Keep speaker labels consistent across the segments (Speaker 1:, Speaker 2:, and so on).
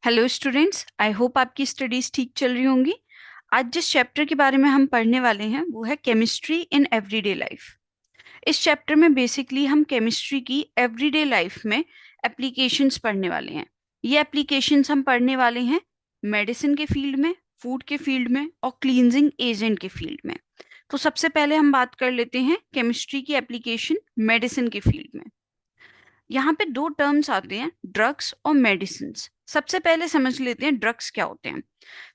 Speaker 1: Hello students, I hope आपकी studies ठीक चल रही होंगी। आज जिस चैप्टर के बारे में हम पढ़ने वाले हैं वो है केमिस्ट्री इन एवरीडे लाइफ। इस चैप्टर में बेसिकली हम केमिस्ट्री की एवरीडे लाइफ में एप्लीकेशंस पढ़ने वाले हैं। ये एप्लीकेशंस हम पढ़ने वाले हैं मेडिसिन के फील्ड में, फूड के फील्ड में और क्लींजिंग एजेंट के फील्ड में। तो सबसे पहले हम बात कर लेते हैं केमिस्ट्री की एप्लीकेशन मेडिसिन के फील्ड में। यहाँ पे दो टर्म्स आते हैं, ड्रग्स और मेडिसिन। सबसे पहले समझ लेते हैं ड्रग्स क्या होते हैं।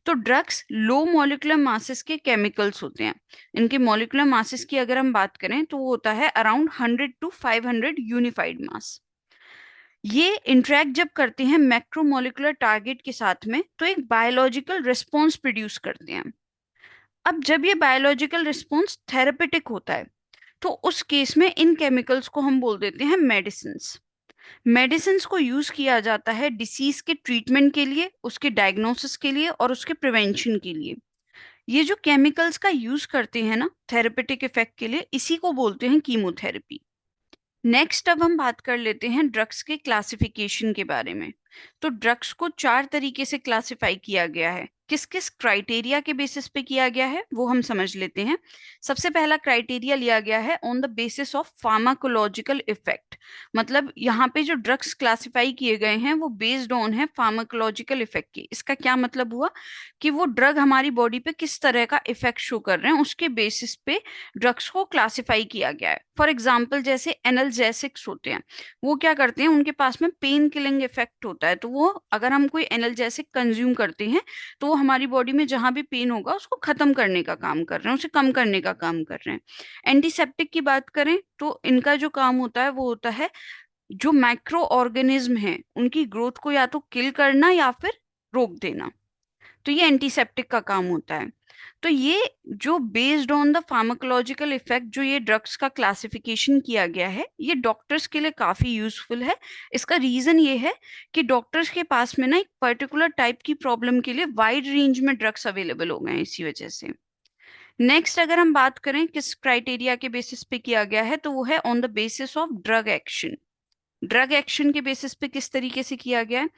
Speaker 1: तो ड्रग्स लो मॉलिक्यूलर मासेस के केमिकल्स होते हैं। इनके मॉलिक्यूलर मासेस की अगर हम बात करें तो वो होता है अराउंड 100 to 500 यूनिफाइड मास। ये इंटरेक्ट जब करते हैं मैक्रोमोलिकुलर टारगेट के साथ में तो एक बायोलॉजिकल रिस्पॉन्स प्रोड्यूस करते हैं। अब जब ये बायोलॉजिकल रिस्पॉन्स थेरेपेटिक होता है तो उस केस में इन केमिकल्स को हम बोल देते हैं मेडिसिन। मेडिसिन को यूज किया जाता है डिसीज के ट्रीटमेंट के लिए, उसके डायग्नोसिस के लिए और उसके प्रिवेंशन के लिए। ये जो केमिकल्स का यूज करते हैं ना थेरेपेटिक इफेक्ट के लिए, इसी को बोलते हैं कीमोथेरेपी। नेक्स्ट अब हम बात कर लेते हैं ड्रग्स के क्लासिफिकेशन के बारे में। तो ड्रग्स को चार तरीके से क्लासिफाई किया गया है। किस किस क्राइटेरिया के बेसिस पे किया गया है वो हम समझ लेते हैं। सबसे पहला क्राइटेरिया लिया गया है on the basis of pharmacological effect. मतलब यहाँ पे जो ड्रग्स क्लासिफाई किए गए हैं वो बेस्ड ऑन है फार्माकोलॉजिकल इफेक्ट की। इसका क्या मतलब हुआ कि वो ड्रग हमारी बॉडी पे किस तरह का इफेक्ट शो कर रहे हैं, उसके बेसिस पे ड्रग्स को क्लासिफाई किया गया है। फॉर एग्जाम्पल जैसे एनाल्जेसिक्स होते हैं, वो क्या करते हैं, उनके पास में पेन किलिंग इफेक्ट होता है। तो वो अगर हम कोई एनाल्जेसिक कंज्यूम करते हैं तो वो हमारी बॉडी में जहां भी पेन होगा उसको खत्म करने का काम कर रहे हैं, उसे कम करने का काम कर रहे हैं। एंटीसेप्टिक की बात करें तो इनका जो काम होता है वो होता है जो माइक्रो ऑर्गेनिज्म है उनकी ग्रोथ को या तो किल करना या फिर रोक देना। तो ये एंटीसेप्टिक का काम होता है। तो ये जो based on the pharmacological effect जो ये ड्रग्स का क्लासिफिकेशन किया गया है, ये डॉक्टर्स के लिए काफी यूजफुल है। इसका रीजन ये है कि डॉक्टर्स के पास में ना एक पर्टिकुलर टाइप की प्रॉब्लम के लिए वाइड रेंज में ड्रग्स अवेलेबल हो गए हैं इसी वजह से। नेक्स्ट अगर हम बात करें किस क्राइटेरिया के बेसिस पे किया गया है तो वो है on the basis of drug action. Drug action के बेसिस पे किस तरीके से किया गया है,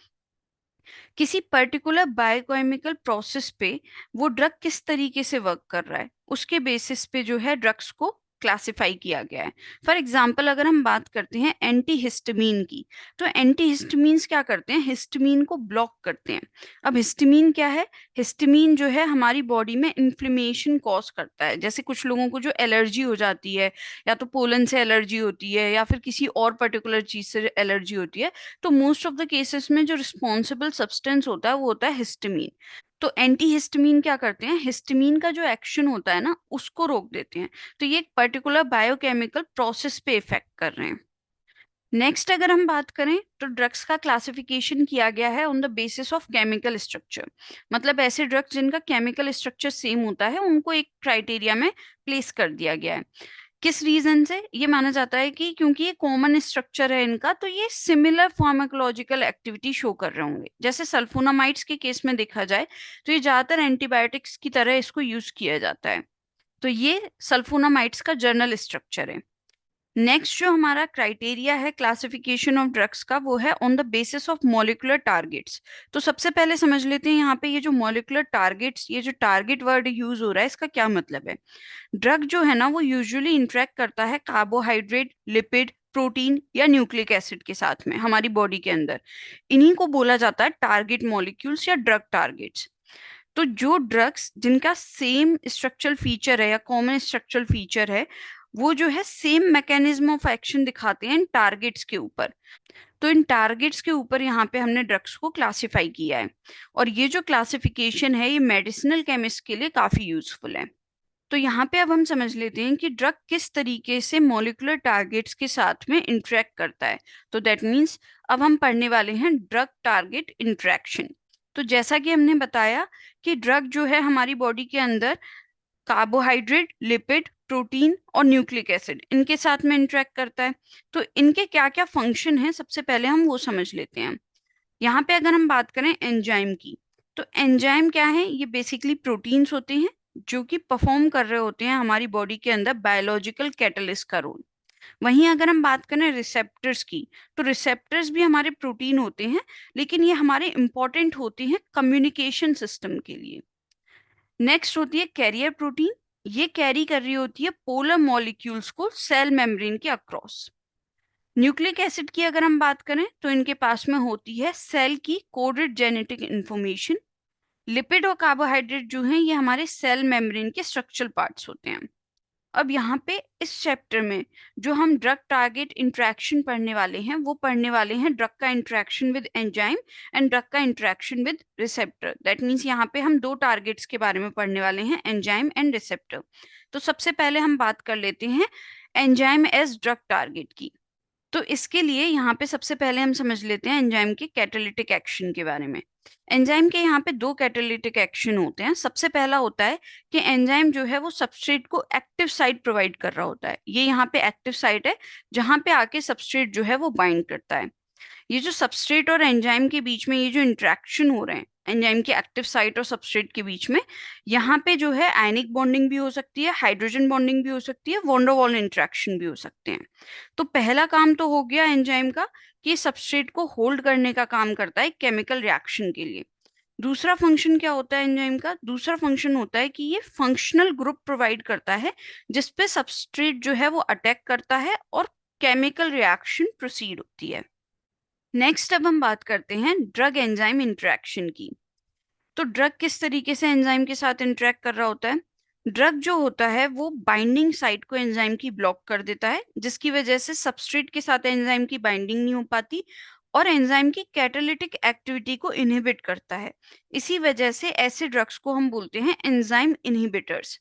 Speaker 1: किसी पर्टिकुलर बायोकेमिकल प्रोसेस पे वो ड्रग किस तरीके से वर्क कर रहा है उसके बेसिस पे जो है ड्रग्स को क्लासिफाई किया गया है। फॉर एग्जाम्पल अगर हम बात करते हैं एंटीहिस्टामीन की, तो एंटीहिस्टामीन्स क्या करते हैं, हिस्टामीन को ब्लॉक करते हैं। अब हिस्टामीन क्या है, हिस्टामीन जो है हमारी बॉडी में इन्फ्लेमेशन कॉज करता है। जैसे कुछ लोगों को जो एलर्जी हो जाती है, या तो पोलन से एलर्जी होती है या फिर किसी और पर्टिकुलर चीज से एलर्जी होती है, तो मोस्ट ऑफ द केसेस में जो रिस्पॉन्सिबल सब्सटेंस होता है वो होता है हिस्टामीन। तो एंटी हिस्टामीन क्या करते हैं, हिस्टामीन का जो एक्शन होता है ना उसको रोक देते हैं। तो ये एक पर्टिकुलर बायोकेमिकल प्रोसेस पे इफेक्ट कर रहे हैं। नेक्स्ट अगर हम बात करें तो ड्रग्स का क्लासिफिकेशन किया गया है on the basis of chemical structure. मतलब ऐसे ड्रग्स जिनका केमिकल स्ट्रक्चर सेम होता है उनको एक क्राइटेरिया में प्लेस कर दिया गया है। किस रीजन से ये माना जाता है कि क्योंकि ये कॉमन स्ट्रक्चर है इनका, तो ये सिमिलर फार्माकोलॉजिकल एक्टिविटी शो कर रहे होंगे। जैसे सल्फोनामाइड्स के केस में देखा जाए तो ये ज्यादातर एंटीबायोटिक्स की तरह इसको यूज किया जाता है। तो ये सल्फोनामाइड्स का जर्नल स्ट्रक्चर है। नेक्स्ट जो हमारा क्राइटेरिया है क्लासिफिकेशन ऑफ ड्रग्स का वो है on the basis of molecular targets. तो सबसे पहले समझ लेते हैं यहाँ पे ये जो मॉलिक्यूलर टारगेट्स, ये जो टारगेट वर्ड यूज हो रहा है इसका क्या मतलब है। ड्रग जो है ना वो यूजुअली इंटरेक्ट करता है कार्बोहाइड्रेट, लिपिड, प्रोटीन या न्यूक्लिक एसिड के साथ में हमारी बॉडी के अंदर। इन्हीं को बोला जाता है टारगेट मॉलिक्यूल्स या ड्रग टारगेट्स। तो जो ड्रग्स जिनका सेम स्ट्रक्चरल फीचर है या कॉमन स्ट्रक्चरल फीचर है, वो जो है सेम मैकेनिज्म ऑफ एक्शन दिखाते हैं इन टारगेट्स के ऊपर। तो इन टारगेट्स के ऊपर यहाँ पे हमने ड्रग्स को क्लासिफाई किया है। और ये जो क्लासिफिकेशन है ये मेडिसिनल केमिस्ट के लिए काफी यूजफुल है। तो यहाँ पे अब हम समझ लेते हैं कि ड्रग किस तरीके से मॉलिक्यूलर टारगेट्स के साथ में इंटरेक्ट करता है। तो दैट मीन्स अब हम पढ़ने वाले हैं ड्रग टारगेट इंटरेक्शन। तो जैसा कि हमने बताया कि ड्रग जो है हमारी बॉडी के अंदर कार्बोहाइड्रेट, लिपिड, प्रोटीन और न्यूक्लिक एसिड इनके साथ में इंटरेक्ट करता है। तो इनके क्या क्या फंक्शन है सबसे पहले हम वो समझ लेते हैं। यहाँ पे अगर हम बात करें एंजाइम की, तो एंजाइम क्या है, ये बेसिकली प्रोटीन्स होते हैं जो कि परफॉर्म कर रहे होते हैं हमारी बॉडी के अंदर बायोलॉजिकल कैटलिस्ट का रोल। वहीं अगर हम बात करें रिसेप्टर्स की, तो रिसेप्टर्स भी हमारे प्रोटीन होते हैं, लेकिन ये हमारे इंपॉर्टेंट होते हैं कम्युनिकेशन सिस्टम के लिए। नेक्स्ट होती है कैरियर प्रोटीन। ये कैरी कर रही होती है पोलर मॉलिक्यूल्स को सेल मेम्ब्रेन के अक्रॉस। न्यूक्लिक एसिड की अगर हम बात करें, तो इनके पास में होती है सेल की कोडेड जेनेटिक इंफॉर्मेशन। लिपिड और कार्बोहाइड्रेट जो हैं, ये हमारे सेल मेम्ब्रेन के स्ट्रक्चरल पार्ट्स होते हैं। अब यहाँ पे इस चैप्टर में जो हम ड्रग टारगेट इंटरेक्शन पढ़ने वाले हैं, वो पढ़ने वाले हैं ड्रग का interaction with enzyme and drug का interaction with receptor. That means यहाँ पे हम दो टारगेट्स के बारे में पढ़ने वाले हैं, एंजाइम एंड रिसेप्टर। तो सबसे पहले हम बात कर लेते हैं एंजाइम एज ड्रग टारगेट की। तो इसके लिए यहाँ पे सबसे पहले हम समझ लेते हैं एंजाइम के कैटालिटिक एक्शन के बारे में। एंजाइम के यहाँ पे दो कैटालिटिक एक्शन होते हैं। सबसे पहला होता है कि एंजाइम जो है वो सबस्ट्रेट को एक्टिव साइट प्रोवाइड कर रहा होता है। ये यहाँ पे एक्टिव साइट है जहाँ पे आके सबस्ट्रेट जो है वो बाइंड करता है। ये जो सबस्ट्रेट और एंजाइम के बीच में ये जो इंटरेक्शन हो रहे हैं एंजाइम के एक्टिव साइट और सबस्ट्रेट के बीच में, यहाँ पे जो है आयनिक बॉन्डिंग भी हो सकती है, हाइड्रोजन बॉन्डिंग भी हो सकती है, वॉन डर वाल इंटरेक्शन भी हो सकते हैं। तो पहला काम तो हो गया एंजाइम का कि सबस्ट्रेट को होल्ड करने का काम करता है केमिकल रिएक्शन के लिए। दूसरा फंक्शन क्या होता है एंजाइम का? दूसरा फंक्शन होता है कि ये फंक्शनल ग्रुप प्रोवाइड करता है जिसपे सबस्ट्रेट जो है वो अटैक करता है और केमिकल रिएक्शन प्रोसीड होती है। नेक्स्ट अब हम बात करते हैं ड्रग एंजाइम इंटरेक्शन की। तो ड्रग किस तरीके से एंजाइम के साथ इंटरेक्ट कर रहा होता है? ड्रग जो होता है वो बाइंडिंग साइट को एंजाइम की ब्लॉक कर देता है, जिसकी वजह से सबस्ट्रेट के साथ एंजाइम की बाइंडिंग नहीं हो पाती और एंजाइम की कैटालिटिक एक्टिविटी को इनहिबिट करता है। इसी वजह से ऐसे ड्रग्स को हम बोलते हैं एंजाइम इनहिबिटर्स।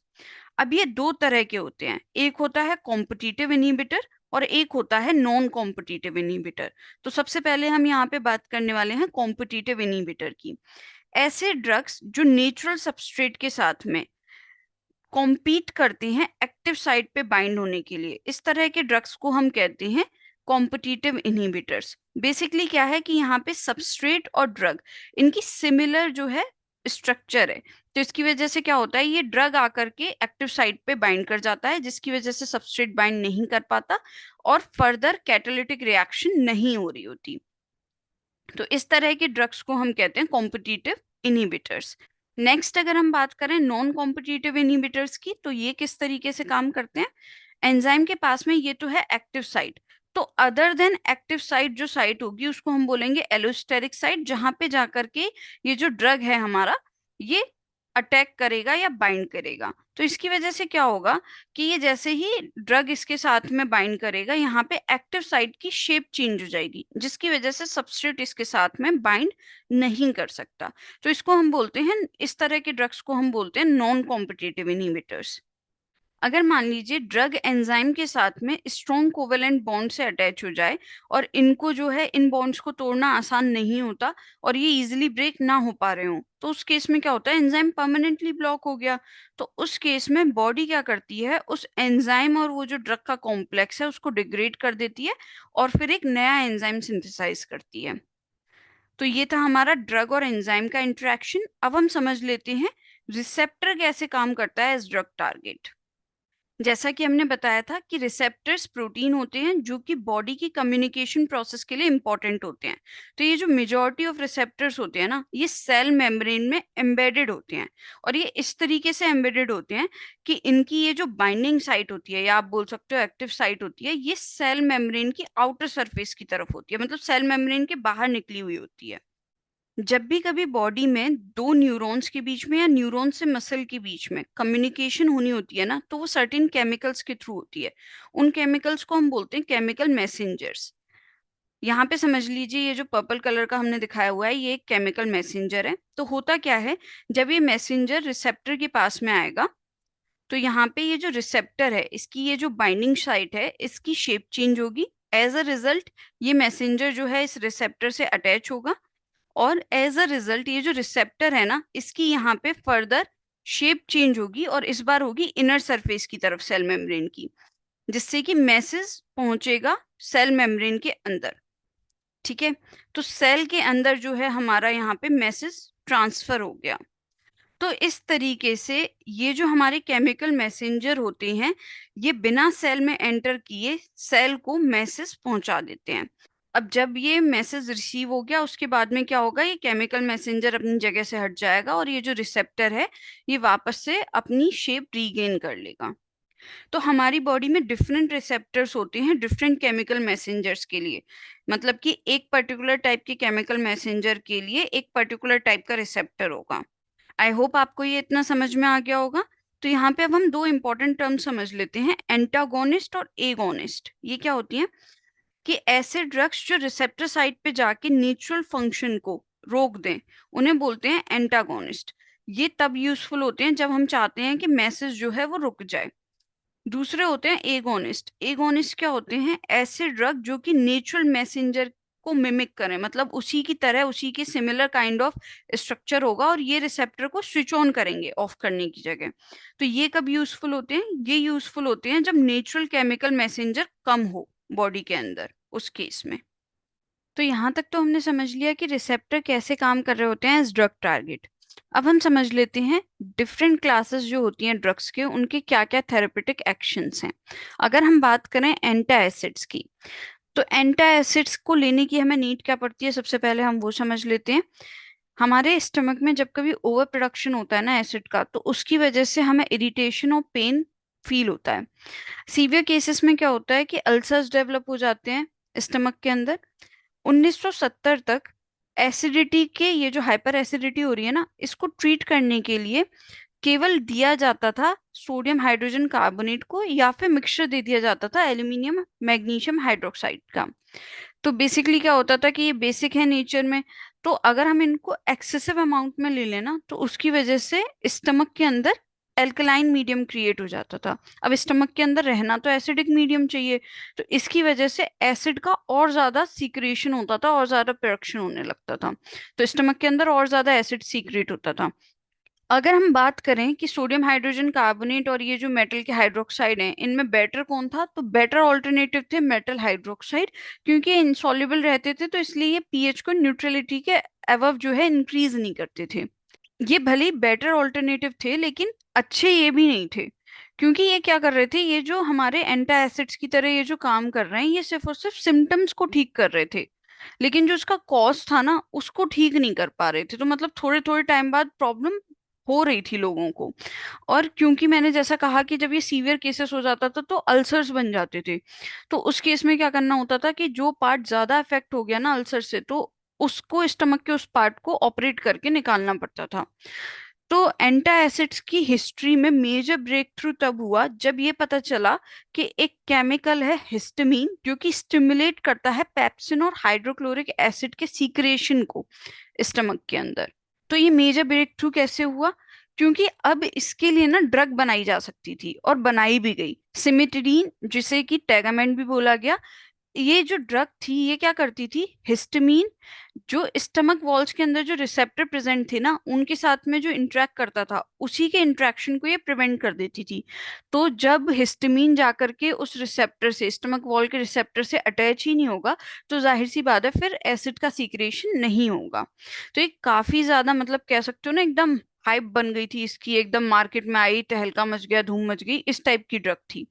Speaker 1: अब ये दो तरह के होते हैं, एक होता है कॉम्पिटिटिव इनहिबिटर और एक होता है नॉन कॉम्पिटिटिव इनहिबिटर। तो सबसे पहले हम यहाँ पे बात करने वाले हैं कॉम्पिटिटिव इनहिबिटर की। ऐसे ड्रग्स जो नेचुरल सबस्ट्रेट के साथ में कॉम्पीट करते हैं एक्टिव साइट पे बाइंड होने के लिए, इस तरह के ड्रग्स को हम कहते हैं कॉम्पिटिटिव इनहिबिटर्स। बेसिकली क्या है कि यहाँ पे सबस्ट्रेट और ड्रग इनकी सिमिलर जो है स्ट्रक्चर है, तो इसकी वजह से क्या होता है, ये ड्रग आकर के एक्टिव साइट पे बाइंड कर जाता है, जिसकी वजह से सबस्ट्रेट बाइंड नहीं कर पाता और फर्दर कैटालिटिक रिएक्शन नहीं हो रही होती। तो इस तरह के ड्रग्स को हम कहते हैं कॉम्पिटिटिव इनहिबिटर्स। नेक्स्ट अगर हम बात करें नॉन कॉम्पिटिटिव इनहिबिटर्स की, तो ये किस तरीके से काम करते हैं? एंजाइम के पास में ये तो है एक्टिव साइट, तो अदर देन एक्टिव साइट जो साइट होगी उसको हम बोलेंगे एलोस्टेरिक साइट, जहां पे जाकर के ये जो ड्रग है हमारा ये अटैक करेगा या बाइंड करेगा। तो इसकी वजह से क्या होगा कि ये जैसे ही ड्रग इसके साथ में बाइंड करेगा, यहाँ पे एक्टिव साइट की शेप चेंज हो जाएगी, जिसकी वजह से सबस्ट्रेट इसके साथ में बाइंड नहीं कर सकता। तो इसको हम बोलते हैं, इस तरह के ड्रग्स को हम बोलते हैं नॉन कॉम्पिटिटिव इनहिबिटर्स। अगर मान लीजिए ड्रग एंजाइम के साथ में स्ट्रॉन्ग कोवेलेंट बॉन्ड से अटैच हो जाए और इनको जो है इन बॉन्ड्स को तोड़ना आसान नहीं होता और ये इजीली ब्रेक ना हो पा रहे हो, तो उस केस में क्या होता है, एंजाइम परमानेंटली ब्लॉक हो गया। तो उस केस में बॉडी क्या करती है, उस एंजाइम और वो जो ड्रग का कॉम्प्लेक्स है उसको डिग्रेड कर देती है और फिर एक नया एंजाइम सिंथेसाइज करती है। तो ये था हमारा ड्रग और एंजाइम का इंटरेक्शन। अब हम समझ लेते हैं रिसेप्टर कैसे काम करता है एज ड्रग टारगेट। जैसा कि हमने बताया था कि रिसेप्टर्स प्रोटीन होते हैं जो कि बॉडी की कम्युनिकेशन प्रोसेस के लिए इंपॉर्टेंट होते हैं। तो ये जो मेजॉरिटी ऑफ रिसेप्टर्स होते हैं ना, ये सेल मेम्ब्रेन में एम्बेडेड होते हैं और ये इस तरीके से एम्बेडेड होते हैं कि इनकी ये जो बाइंडिंग साइट होती है या आप बोल सकते हो एक्टिव साइट होती है, ये सेल मेम्ब्रेन की आउटर सरफेस की तरफ होती है, मतलब सेल मेम्ब्रेन के बाहर निकली हुई होती है। जब भी कभी बॉडी में दो न्यूरॉन्स के बीच में या न्यूरॉन से मसल के बीच में कम्युनिकेशन होनी होती है ना, तो वो सर्टेन केमिकल्स के थ्रू होती है। उन केमिकल्स को हम बोलते हैं केमिकल मैसेंजर्स। यहाँ पे समझ लीजिए ये जो पर्पल कलर का हमने दिखाया हुआ है ये एक केमिकल मैसेंजर है। तो होता क्या है, जब ये मैसेंजर रिसेप्टर के पास में आएगा, तो यहाँ पे ये जो रिसेप्टर है इसकी ये जो बाइंडिंग साइट है इसकी शेप चेंज होगी। एज अ रिजल्ट ये मैसेंजर जो है इस रिसेप्टर से अटैच होगा और एज अ रिजल्ट ये जो रिसेप्टर है ना, इसकी यहाँ पे फर्दर शेप चेंज होगी और इस बार होगी इनर सरफेस की तरफ सेल मेम्ब्रेन की, जिससे कि मैसेज पहुंचेगा सेल मेम्ब्रेन के अंदर। ठीक है, तो सेल के अंदर जो है हमारा यहाँ पे मैसेज ट्रांसफर हो गया। तो इस तरीके से ये जो हमारे केमिकल मैसेंजर होते हैं, ये बिना सेल में एंटर किए सेल को मैसेज पहुंचा देते हैं। अब जब ये मैसेज रिसीव हो गया, उसके बाद में क्या होगा, ये केमिकल मैसेंजर अपनी जगह से हट जाएगा और ये जो रिसेप्टर है ये वापस से अपनी शेप रीगेन कर लेगा। तो हमारी बॉडी में डिफरेंट रिसेप्टर्स होते हैं डिफरेंट केमिकल मैसेंजर्स के लिए। मतलब कि एक पर्टिकुलर टाइप के केमिकल मैसेंजर के लिए एक पर्टिकुलर टाइप का रिसेप्टर होगा। आई होप आपको ये इतना समझ में आ गया होगा। तो यहाँ पे अब हम दो इंपॉर्टेंट टर्म समझ लेते हैं, एंटागोनिस्ट और एगोनिस्ट। ये क्या होती हैं कि ऐसे ड्रग्स जो रिसेप्टर साइट पे जाके नेचुरल फंक्शन को रोक दें, उन्हें बोलते हैं एंटागोनिस्ट। ये तब यूजफुल होते हैं जब हम चाहते हैं कि मैसेज जो है वो रुक जाए। दूसरे होते हैं एगोनिस्ट। एगोनिस्ट क्या होते हैं, ऐसे ड्रग जो कि नेचुरल मैसेंजर को मिमिक करें, मतलब उसी की तरह उसी के सिमिलर काइंड ऑफ स्ट्रक्चर होगा और ये रिसेप्टर को स्विच ऑन करेंगे ऑफ करने की जगह। तो ये कब यूजफुल होते हैं, ये यूजफुल होते हैं जब नेचुरल केमिकल मैसेंजर कम हो बॉडी के अंदर, उस केस में। तो यहाँ तक तो हमने समझ लिया कि रिसेप्टर कैसे काम कर रहे होते हैं एज ड्रग टारगेट। अब हम समझ लेते हैं डिफरेंट क्लासेस जो होती हैं ड्रग्स के, उनके क्या क्या थेरेपेटिक एक्शंस हैं। अगर हम बात करें एंटा एसिड्स की, तो एंटा एसिड्स को लेने की हमें नीड क्या पड़ती है, सबसे पहले हम वो समझ लेते हैं। हमारे स्टमक में जब कभी ओवर प्रोडक्शन होता है ना एसिड का, तो उसकी वजह से हमें इरिटेशन और पेन फील होता है। सीवियर केसेस में क्या होता है कि अल्सर्स डेवलप हो जाते हैं स्टमक के अंदर। 1970 तक एसिडिटी के, ये जो हाइपर एसिडिटी हो रही है ना, इसको ट्रीट करने के लिए केवल दिया जाता था सोडियम हाइड्रोजन कार्बोनेट को, या फिर मिक्सचर दे दिया जाता था एल्यूमिनियम मैग्नीशियम हाइड्रोक्साइड का। तो बेसिकली क्या होता था कि ये बेसिक है नेचर में, तो अगर हम इनको एक्सेसिव अमाउंट में ले लेना तो उसकी वजह से स्टमक के अंदर एल्कलाइन मीडियम क्रिएट हो जाता था। अब स्टमक के अंदर रहना तो एसिडिक मीडियम चाहिए, तो इसकी वजह से एसिड का और ज्यादा सीक्रेशन होता था और ज्यादा प्रोडक्शन होने लगता था। तो स्टमक के अंदर और ज्यादा एसिड सीक्रेट होता था। अगर हम बात करें कि सोडियम हाइड्रोजन कार्बोनेट और ये जो मेटल के हाइड्रोक्साइड हैं, इनमें बेटर कौन था, तो बेटर ऑल्टरनेटिव थे मेटल हाइड्रोक्साइड, क्योंकि ये इनसॉल्युबल रहते थे, तो इसलिए ये पीएच को न्यूट्रलिटी के अबव जो है इंक्रीज नहीं करते थे। ये भले ही बेटर ऑल्टरनेटिव थे, लेकिन अच्छे ये भी नहीं थे, क्योंकि ये क्या कर रहे थे, ये जो हमारे एंटा एसिड्स की तरह ये जो काम कर रहे हैं, ये सिर्फ और सिर्फ सिम्टम्स को ठीक कर रहे थे, लेकिन जो उसका कॉज था ना उसको ठीक नहीं कर पा रहे थे। तो मतलब थोड़े थोड़े टाइम बाद प्रॉब्लम हो रही थी लोगों को। और क्योंकि मैंने जैसा कहा कि जब ये सीवियर केसेस हो जाता था तो अल्सर्स बन जाते थे, तो उस केस में क्या करना होता था कि जो पार्ट ज्यादा अफेक्ट हो गया ना अल्सर से, तो उसको स्टमक के उस पार्ट को ऑपरेट करके निकालना पड़ता था। तो एंटा एसिड्स की हिस्ट्री में मेजर ब्रेक थ्रू तब हुआ जब ये पता चला कि एक केमिकल है हिस्टामीन, जो कि स्टिमुलेट करता है पेप्सिन और हाइड्रोक्लोरिक एसिड के सीक्रेशन को स्टमक के अंदर। तो ये मेजर ब्रेक थ्रू कैसे हुआ, क्योंकि अब इसके लिए ना ड्रग बनाई जा सकती थी और बनाई भी गई, सिमिटिडीन, जिसे कि टैगामेंट भी बोला गया। ये जो ड्रग थी ये क्या करती थी, हिस्टामीन जो स्टमक वॉल्स के अंदर जो रिसेप्टर प्रेजेंट थे ना उनके साथ में जो इंटरेक्ट करता था, उसी के इंटरेक्शन को ये प्रिवेंट कर देती थी। तो जब हिस्टामीन जाकर के उस रिसेप्टर से, स्टमक वॉल के रिसेप्टर से अटैच ही नहीं होगा, तो जाहिर सी बात है फिर एसिड का सीक्रेशन नहीं होगा। तो ये काफी ज्यादा, मतलब कह सकते हो ना, एकदम हाइप बन गई थी इसकी, एकदम मार्केट में आई, तहलका मच गया, धूम मच गई, इस टाइप की ड्रग थी।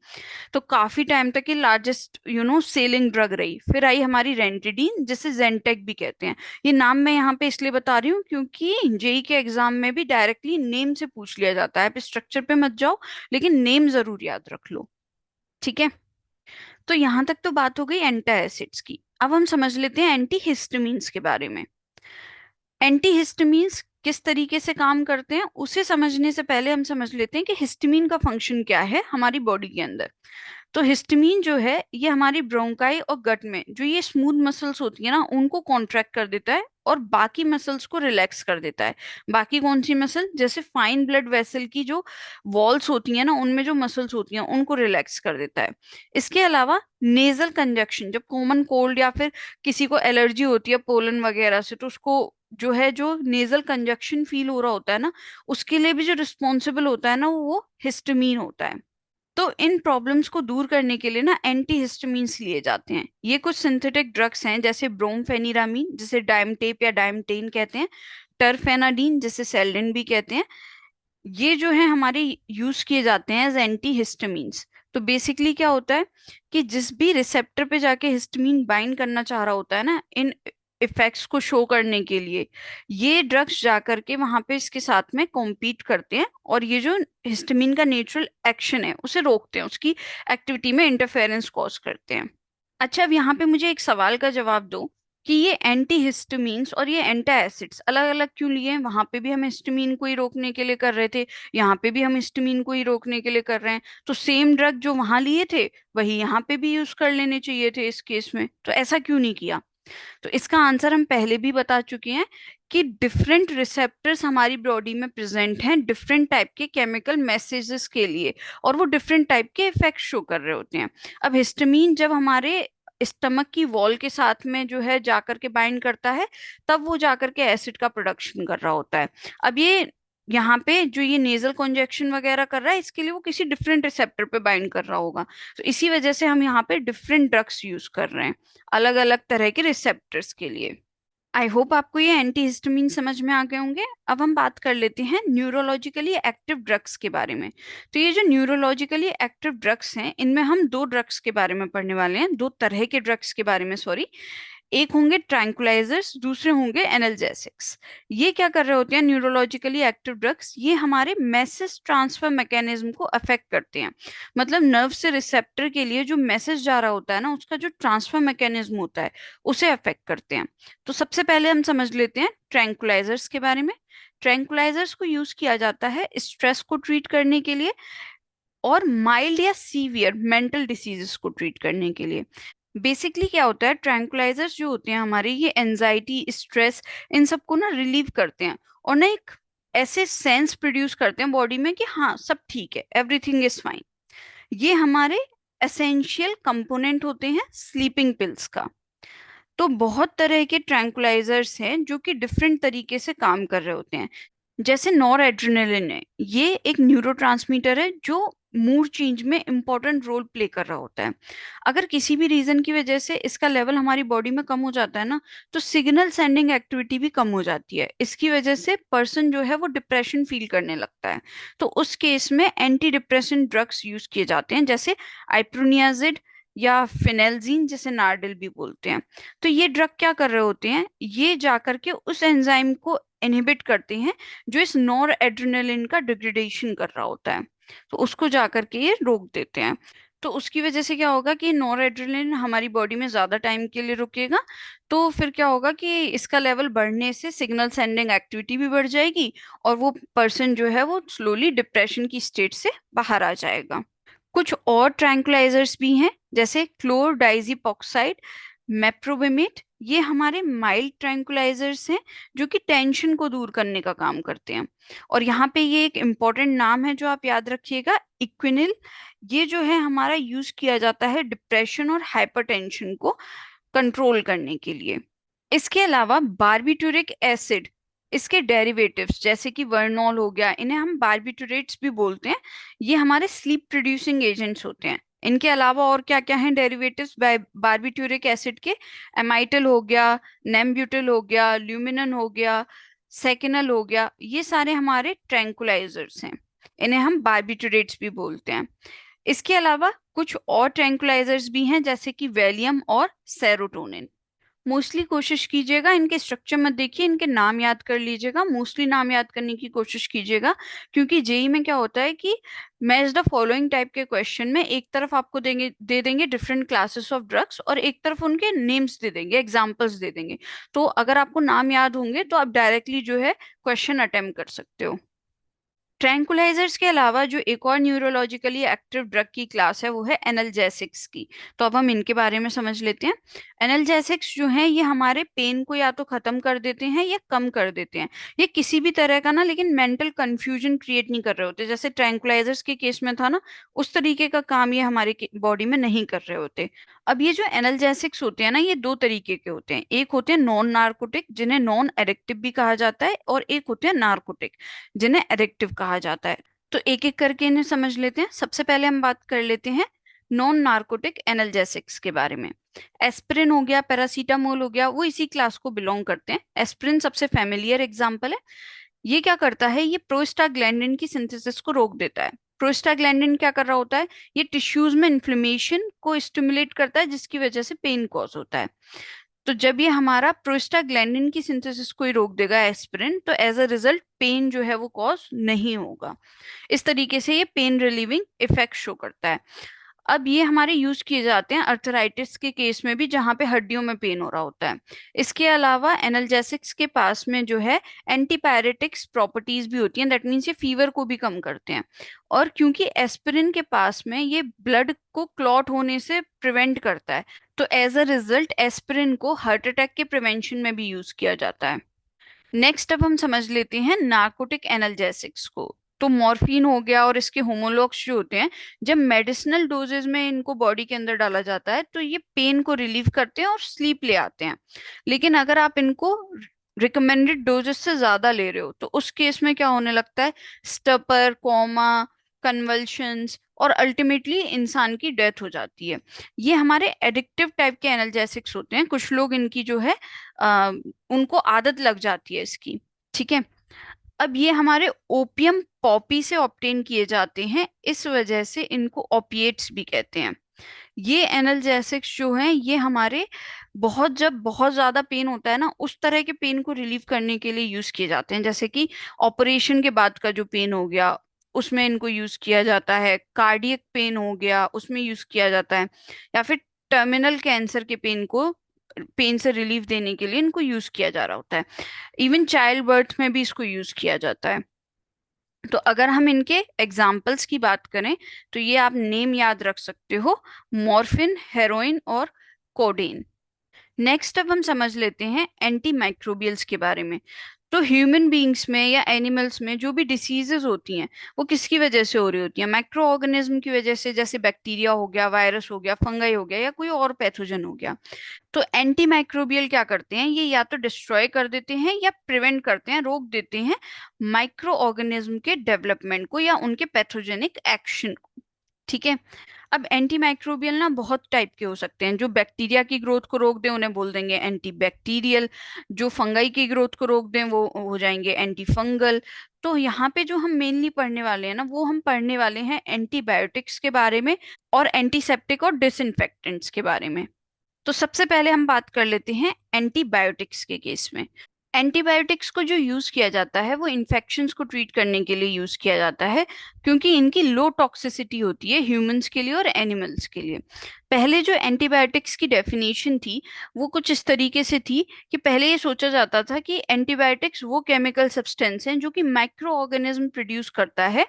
Speaker 1: तो काफी टाइम तक ये लार्जेस्ट सेलिंग ड्रग रही। फिर आई हमारी रेंटिडीन, जिसे जेंटेक भी कहते हैं। ये नाम मैं यहाँ पे इसलिए बता रही हूँ क्योंकि जेई के एग्जाम में भी डायरेक्टली नेम से पूछ लिया जाता है, स्ट्रक्चर पे मत जाओ, लेकिन नेम जरूर याद रख लो। ठीक है, तो यहाँ तक तो बात हो गई एंटा एसिड्स की। अब हम समझ लेते हैं एंटी हिस्टामिन्स के बारे में। एंटीहिस्टामीन्स किस तरीके से काम करते हैं उसे समझने से पहले हम समझ लेते हैं कि हिस्टामीन का फंक्शन क्या है हमारी बॉडी के अंदर। तो हिस्टामीन जो है ये हमारी ब्रोंकाई और गट में जो ये स्मूथ मसल्स होती है ना उनको कॉन्ट्रैक्ट कर देता है और बाकी मसल्स को रिलैक्स कर देता है। बाकी कौन सी मसल, जैसे फाइन ब्लड वेसल की जो वॉल्स होती है ना उनमें जो मसल्स होती हैं उनको रिलैक्स कर देता है। इसके अलावा नेजल कंजक्शन, जब कॉमन कोल्ड या फिर किसी को एलर्जी होती है पोलन वगैरह से, तो उसको जो है जो नेजल कंजक्शन फील हो रहा होता है ना, उसके लिए भी जो रिस्पॉन्सिबल होता है ना वो हिस्टामीन होता है। तो इन प्रॉब्लम्स को दूर करने के लिए ना एंटी हिस्टामीन्स लिए जाते हैं। ये कुछ सिंथेटिक ड्रग्स हैं, जैसे ब्रोमफेनिरामीन जिसे डाइमटेप या डाइमटेन कहते हैं, टरफेनाडीन जिसे सेल्डिन भी कहते हैं, ये जो है हमारे यूज किए जाते हैं एज एंटी हिस्टामीन्स। तो बेसिकली क्या होता है कि जिस भी रिसेप्टर पे जाके हिस्टामीन बाइंड करना चाह रहा होता है ना इन इफेक्ट्स को शो करने के लिए, ये ड्रग्स जा करके वहां पे इसके साथ में कॉम्पीट करते हैं और ये जो हिस्टामीन का नेचुरल एक्शन है उसे रोकते हैं, उसकी एक्टिविटी में इंटरफेरेंस कॉज करते हैं। अच्छा, अब यहाँ पे मुझे एक सवाल का जवाब दो कि ये एंटी हिस्टामीन्स और ये एंटा एसिड्स अलग अलग क्यों लिए हैं? वहां पे भी हम हिस्टामीन को ही रोकने के लिए कर रहे थे, यहाँ पे भी हम हिस्टामीन को ही रोकने के लिए कर रहे हैं, तो सेम ड्रग जो वहां लिए थे वही यहाँ पे भी यूज कर लेने चाहिए थे इस केस में, तो ऐसा क्यों नहीं किया? तो इसका आंसर हम पहले भी बता चुके हैं कि डिफरेंट रिसेप्टर्स हमारी बॉडी में प्रेजेंट हैं डिफरेंट टाइप के केमिकल मैसेजेस के लिए, और वो डिफरेंट टाइप के इफेक्ट शो कर रहे होते हैं। अब हिस्टामीन जब हमारे स्टमक की वॉल के साथ में जो है जाकर के बाइंड करता है, तब वो जाकर के एसिड का प्रोडक्शन कर रहा होता है। अब ये यहाँ पे जो ये नेजल कॉन्जेक्शन वगैरह कर रहा है, इसके लिए वो किसी डिफरेंट रिसेप्टर पे बाइंड कर रहा होगा, तो इसी वजह से हम यहाँ पे डिफरेंट ड्रग्स यूज कर रहे हैं अलग अलग तरह के रिसेप्टर्स के लिए। आई होप आपको ये एंटीहिस्टामिन समझ में आ गए होंगे। अब हम बात कर लेते हैं न्यूरोलॉजिकली एक्टिव ड्रग्स के बारे में। तो ये जो न्यूरोलॉजिकली एक्टिव ड्रग्स हैं, इनमें हम दो ड्रग्स के बारे में पढ़ने वाले हैं, दो तरह के ड्रग्स के बारे में, सॉरी। एक होंगे ट्रैंकुलाइजर्स, दूसरे होंगे एनाल्जेसिक्स। ये क्या कर रहे होते हैं न्यूरोलॉजिकली एक्टिव ड्रग्स? ये हमारे मैसेज ट्रांसफर मैकेनिज्म को अफेक्ट करते हैं। मतलब नर्व से रिसेप्टर के लिए जो मैसेज जा रहा होता है ना, उसका जो ट्रांसफर मैकेनिज्म होता है उसे अफेक्ट करते हैं। तो सबसे पहले हम समझ लेते हैं ट्रैंकुलाइजर्स के बारे में। ट्रैंकुलाइजर्स को यूज किया जाता है स्ट्रेस को ट्रीट करने के लिए और माइल्ड या सीवियर मेंटल डिसीजेस को ट्रीट करने के लिए। बेसिकली क्या होता है, ट्रैंकुलाइजर्स जो होते हैं हमारे, ये एंजाइटी, स्ट्रेस, इन सबको ना रिलीव करते हैं और ना एक ऐसे सेंस प्रोड्यूस करते हैं बॉडी में कि हाँ सब ठीक है, एवरीथिंग इज फाइन। ये हमारे एसेंशियल कंपोनेंट होते हैं स्लीपिंग पिल्स का। तो बहुत तरह के ट्रैंकुलाइजर्स हैं जो कि डिफरेंट तरीके से काम कर रहे होते हैं। जैसे नॉर एड्रेनलिन है, ये एक न्यूरोट्रांसमीटर है जो मूड चेंज में इंपॉर्टेंट रोल प्ले कर रहा होता है। अगर किसी भी रीजन की वजह से इसका लेवल हमारी बॉडी में कम हो जाता है ना, तो सिग्नल सेंडिंग एक्टिविटी भी कम हो जाती है। इसकी वजह से पर्सन जो है वो डिप्रेशन फील करने लगता है। तो उस केस में एंटी डिप्रेशन ड्रग्स यूज किए जाते हैं, जैसे आइप्रोनियाजिड या फिनेल्जीन, जिसे नार्डिल भी बोलते हैं। तो ये ड्रग क्या कर रहे होते हैं, ये जाकर के उस एंजाइम को इनहिबिट करते हैं जो इस नॉर एड्रेनलिन का डिग्रेडेशन कर रहा होता है, तो उसको जाकर के ये रोक देते हैं। तो उसकी वजह से क्या होगा कि नॉर एड्रेनलिन हमारी बॉडी में ज्यादा टाइम के लिए रुकेगा, तो फिर क्या होगा कि इसका लेवल बढ़ने से सिग्नल सेंडिंग एक्टिविटी भी बढ़ जाएगी और वो पर्सन जो है वो स्लोली डिप्रेशन की स्टेट से बाहर आ जाएगा। कुछ और ट्रैंकुलाइजर्स भी हैं, जैसे क्लोरडाइजिपोक्साइड, मेप्रोबिमेट। ये हमारे माइल्ड ट्रैंकुलाइजर्स हैं जो कि टेंशन को दूर करने का काम करते हैं। और यहाँ पे ये एक इम्पॉर्टेंट नाम है जो आप याद रखिएगा, इक्विनिल। ये जो है हमारा यूज किया जाता है डिप्रेशन और हाइपरटेंशन को कंट्रोल करने के लिए। इसके अलावा बारबिटूरिक एसिड, इसके डेरिवेटिव्स जैसे कि वर्नॉल हो गया, इन्हें हम बारबिटूरेट्स भी बोलते हैं। ये हमारे स्लीप प्रोड्यूसिंग एजेंट्स होते हैं। इनके अलावा और क्या क्या हैं डेरिवेटिव्स बारबिटूरिक एसिड के? एमाइटल हो गया, नेम्ब्यूटल हो गया, ल्यूमिनन हो गया, सेकिनल हो गया, ये सारे हमारे ट्रैंकुलाइजर्स हैं। इन्हें हम बारबिटूरेट्स भी बोलते हैं। इसके अलावा कुछ और ट्रैंकुलाइजर्स भी हैं, जैसे कि वैलियम और सेरोटोनिन। मोस्टली कोशिश कीजिएगा इनके स्ट्रक्चर मत देखिए, इनके नाम याद कर लीजिएगा, मोस्टली नाम याद करने की कोशिश कीजिएगा। क्योंकि जेई में क्या होता है कि मैच द फॉलोइंग टाइप के क्वेश्चन में एक तरफ आपको दे देंगे डिफरेंट क्लासेस ऑफ ड्रग्स और एक तरफ उनके नेम्स दे देंगे, एग्जाम्पल्स दे देंगे। तो अगर आपको नाम याद होंगे तो आप डायरेक्टली जो है क्वेश्चन अटेम्प्ट कर सकते हो। ट्रैंकुलाइजर्स के अलावा जो एक और न्यूरोलॉजिकली एक्टिव ड्रग की क्लास है वो है एनाल्जेसिक्स की। तो अब हम इनके बारे में समझ लेते हैं। एनाल्जेसिक्स जो हैं ये हमारे पेन को या तो खत्म कर देते हैं या कम कर देते हैं। ये किसी भी तरह का ना लेकिन मेंटल कंफ्यूजन क्रिएट नहीं कर रहे होते, जैसे ट्रैंकुलाइजर्स के केस में था ना, उस तरीके का काम ये हमारे बॉडी में नहीं कर रहे होते। अब ये जो एनाल्जेसिक्स होते हैं ना, ये दो तरीके के होते हैं। एक होते हैं नॉन नार्कोटिक, जिन्हें नॉन एडिक्टिव भी कहा जाता है, और एक होते हैं नार्कोटिक, जिन्हें एडिक्टिव कहा जाता है। तो एक एक करके इन्हें समझ लेते हैं। सबसे पहले हम बात कर लेते हैं नॉन नार्कोटिक एनाल्जेसिक्स के बारे में। एस्पिरिन हो गया, पैरासीटामोल हो गया, वो इसी क्लास को बिलोंग करते हैं। एस्पिरिन सबसे फेमिलियर एग्जाम्पल है। ये क्या करता है, ये प्रोस्टाग्लैंडिन की सिंथेसिस को रोक देता है। प्रोस्टाग्लैंडिन क्या कर रहा होता है, ये टिश्यूज में इन्फ्लेमेशन को स्टिमुलेट करता है, जिसकी वजह से पेन कॉज होता है। तो जब ये हमारा प्रोस्टाग्लैंडिन की सिंथेसिस को ही रोक देगा एस्पिरिन, तो एज अ रिजल्ट पेन जो है वो कॉज नहीं होगा। इस तरीके से ये पेन रिलीविंग इफेक्ट शो करता है। अब ये हमारे यूज किए जाते हैं अर्थराइटिस के केस में भी, जहां पे हड्डियों में पेन हो रहा होता है। इसके अलावा एनाल्जेसिक्स के पास में जो है एंटीपायरेटिक्स प्रॉपर्टीज भी होती हैं, दैट मीन्स ये फीवर को भी कम करते हैं। और क्योंकि एस्पिरिन के पास में ये ब्लड को क्लॉट होने से प्रिवेंट करता है, तो एज अ रिजल्ट एस्पिरिन को हार्ट अटैक के प्रिवेंशन में भी यूज किया जाता है। नेक्स्ट अब हम समझ लेते हैं नार्कोटिक एनाल्जेसिक्स को। तो मॉर्फिन हो गया और इसके होमोलॉग्स जो होते हैं, जब मेडिसिनल डोजेज में इनको बॉडी के अंदर डाला जाता है तो ये पेन को रिलीव करते हैं और स्लीप ले आते हैं। लेकिन अगर आप इनको रिकमेंडेड डोजेस से ज्यादा ले रहे हो तो उस केस में क्या होने लगता है, स्टपर, कोमा, कन्वल्शंस और अल्टीमेटली इंसान की डेथ हो जाती है। ये हमारे एडिक्टिव टाइप के एनाल्जेसिक्स होते हैं। कुछ लोग इनकी जो है उनको आदत लग जाती है इसकी। ठीक है। अब ये हमारे ओपियम पॉपी से ऑब्टेन किए जाते हैं, इस वजह से इनको ओपिएट्स भी कहते हैं। ये एनाल्जेसिक्स जो हैं ये हमारे जब बहुत ज्यादा पेन होता है ना, उस तरह के पेन को रिलीव करने के लिए यूज किए जाते हैं। जैसे कि ऑपरेशन के बाद का जो पेन हो गया, उसमें इनको यूज किया जाता है। कार्डियक पेन हो गया, उसमें यूज किया जाता है। या फिर टर्मिनल कैंसर के पेन से रिलीफ देने के लिए इनको यूज किया जा रहा होता है। इवन चाइल्ड बर्थ में भी इसको यूज किया जाता है। तो अगर हम इनके एग्जाम्पल्स की बात करें तो ये आप नेम याद रख सकते हो, मॉर्फिन, हेरोइन और कोडेन। नेक्स्ट अब हम समझ लेते हैं एंटी माइक्रोबियल्स के बारे में। तो ह्यूमन बीइंग्स में या एनिमल्स में जो भी डिसीजेस होती हैं वो किसकी वजह से हो रही होती हैं, माइक्रो ऑर्गेनिज्म की वजह से। जैसे बैक्टीरिया हो गया, वायरस हो गया, फंगाई हो गया, या कोई और पैथोजन हो गया। तो एंटी माइक्रोबियल क्या करते हैं, ये या तो डिस्ट्रॉय कर देते हैं या प्रिवेंट करते हैं, रोक देते हैं माइक्रो ऑर्गेनिज्म के डेवलपमेंट को या उनके पैथोजेनिक एक्शन को। ठीक है। अब एंटी माइक्रोबियल ना बहुत टाइप के हो सकते हैं। जो बैक्टीरिया की ग्रोथ को रोक दें उन्हें बोल देंगे एंटी बैक्टीरियल। जो फंगाई की ग्रोथ को रोक दें वो हो जाएंगे एंटी फंगल। तो यहाँ पे जो हम मेनली पढ़ने वाले हैं ना, वो हम पढ़ने वाले हैं एंटीबायोटिक्स के बारे में और एंटीसेप्टिक और डिसइंफेक्टेंट्स के बारे में। तो सबसे पहले हम बात कर लेते हैं एंटीबायोटिक्स के केस में। एंटीबायोटिक्स को जो यूज किया जाता है वो इन्फेक्शंस को ट्रीट करने के लिए यूज किया जाता है, क्योंकि इनकी लो टॉक्सिसिटी होती है ह्यूमंस के लिए और एनिमल्स के लिए। पहले जो एंटीबायोटिक्स की डेफिनेशन थी वो कुछ इस तरीके से थी कि पहले ये सोचा जाता था कि एंटीबायोटिक्स वो केमिकल सब्सटेंस हैं जो कि माइक्रो ऑर्गेनिज्म प्रोड्यूस करता है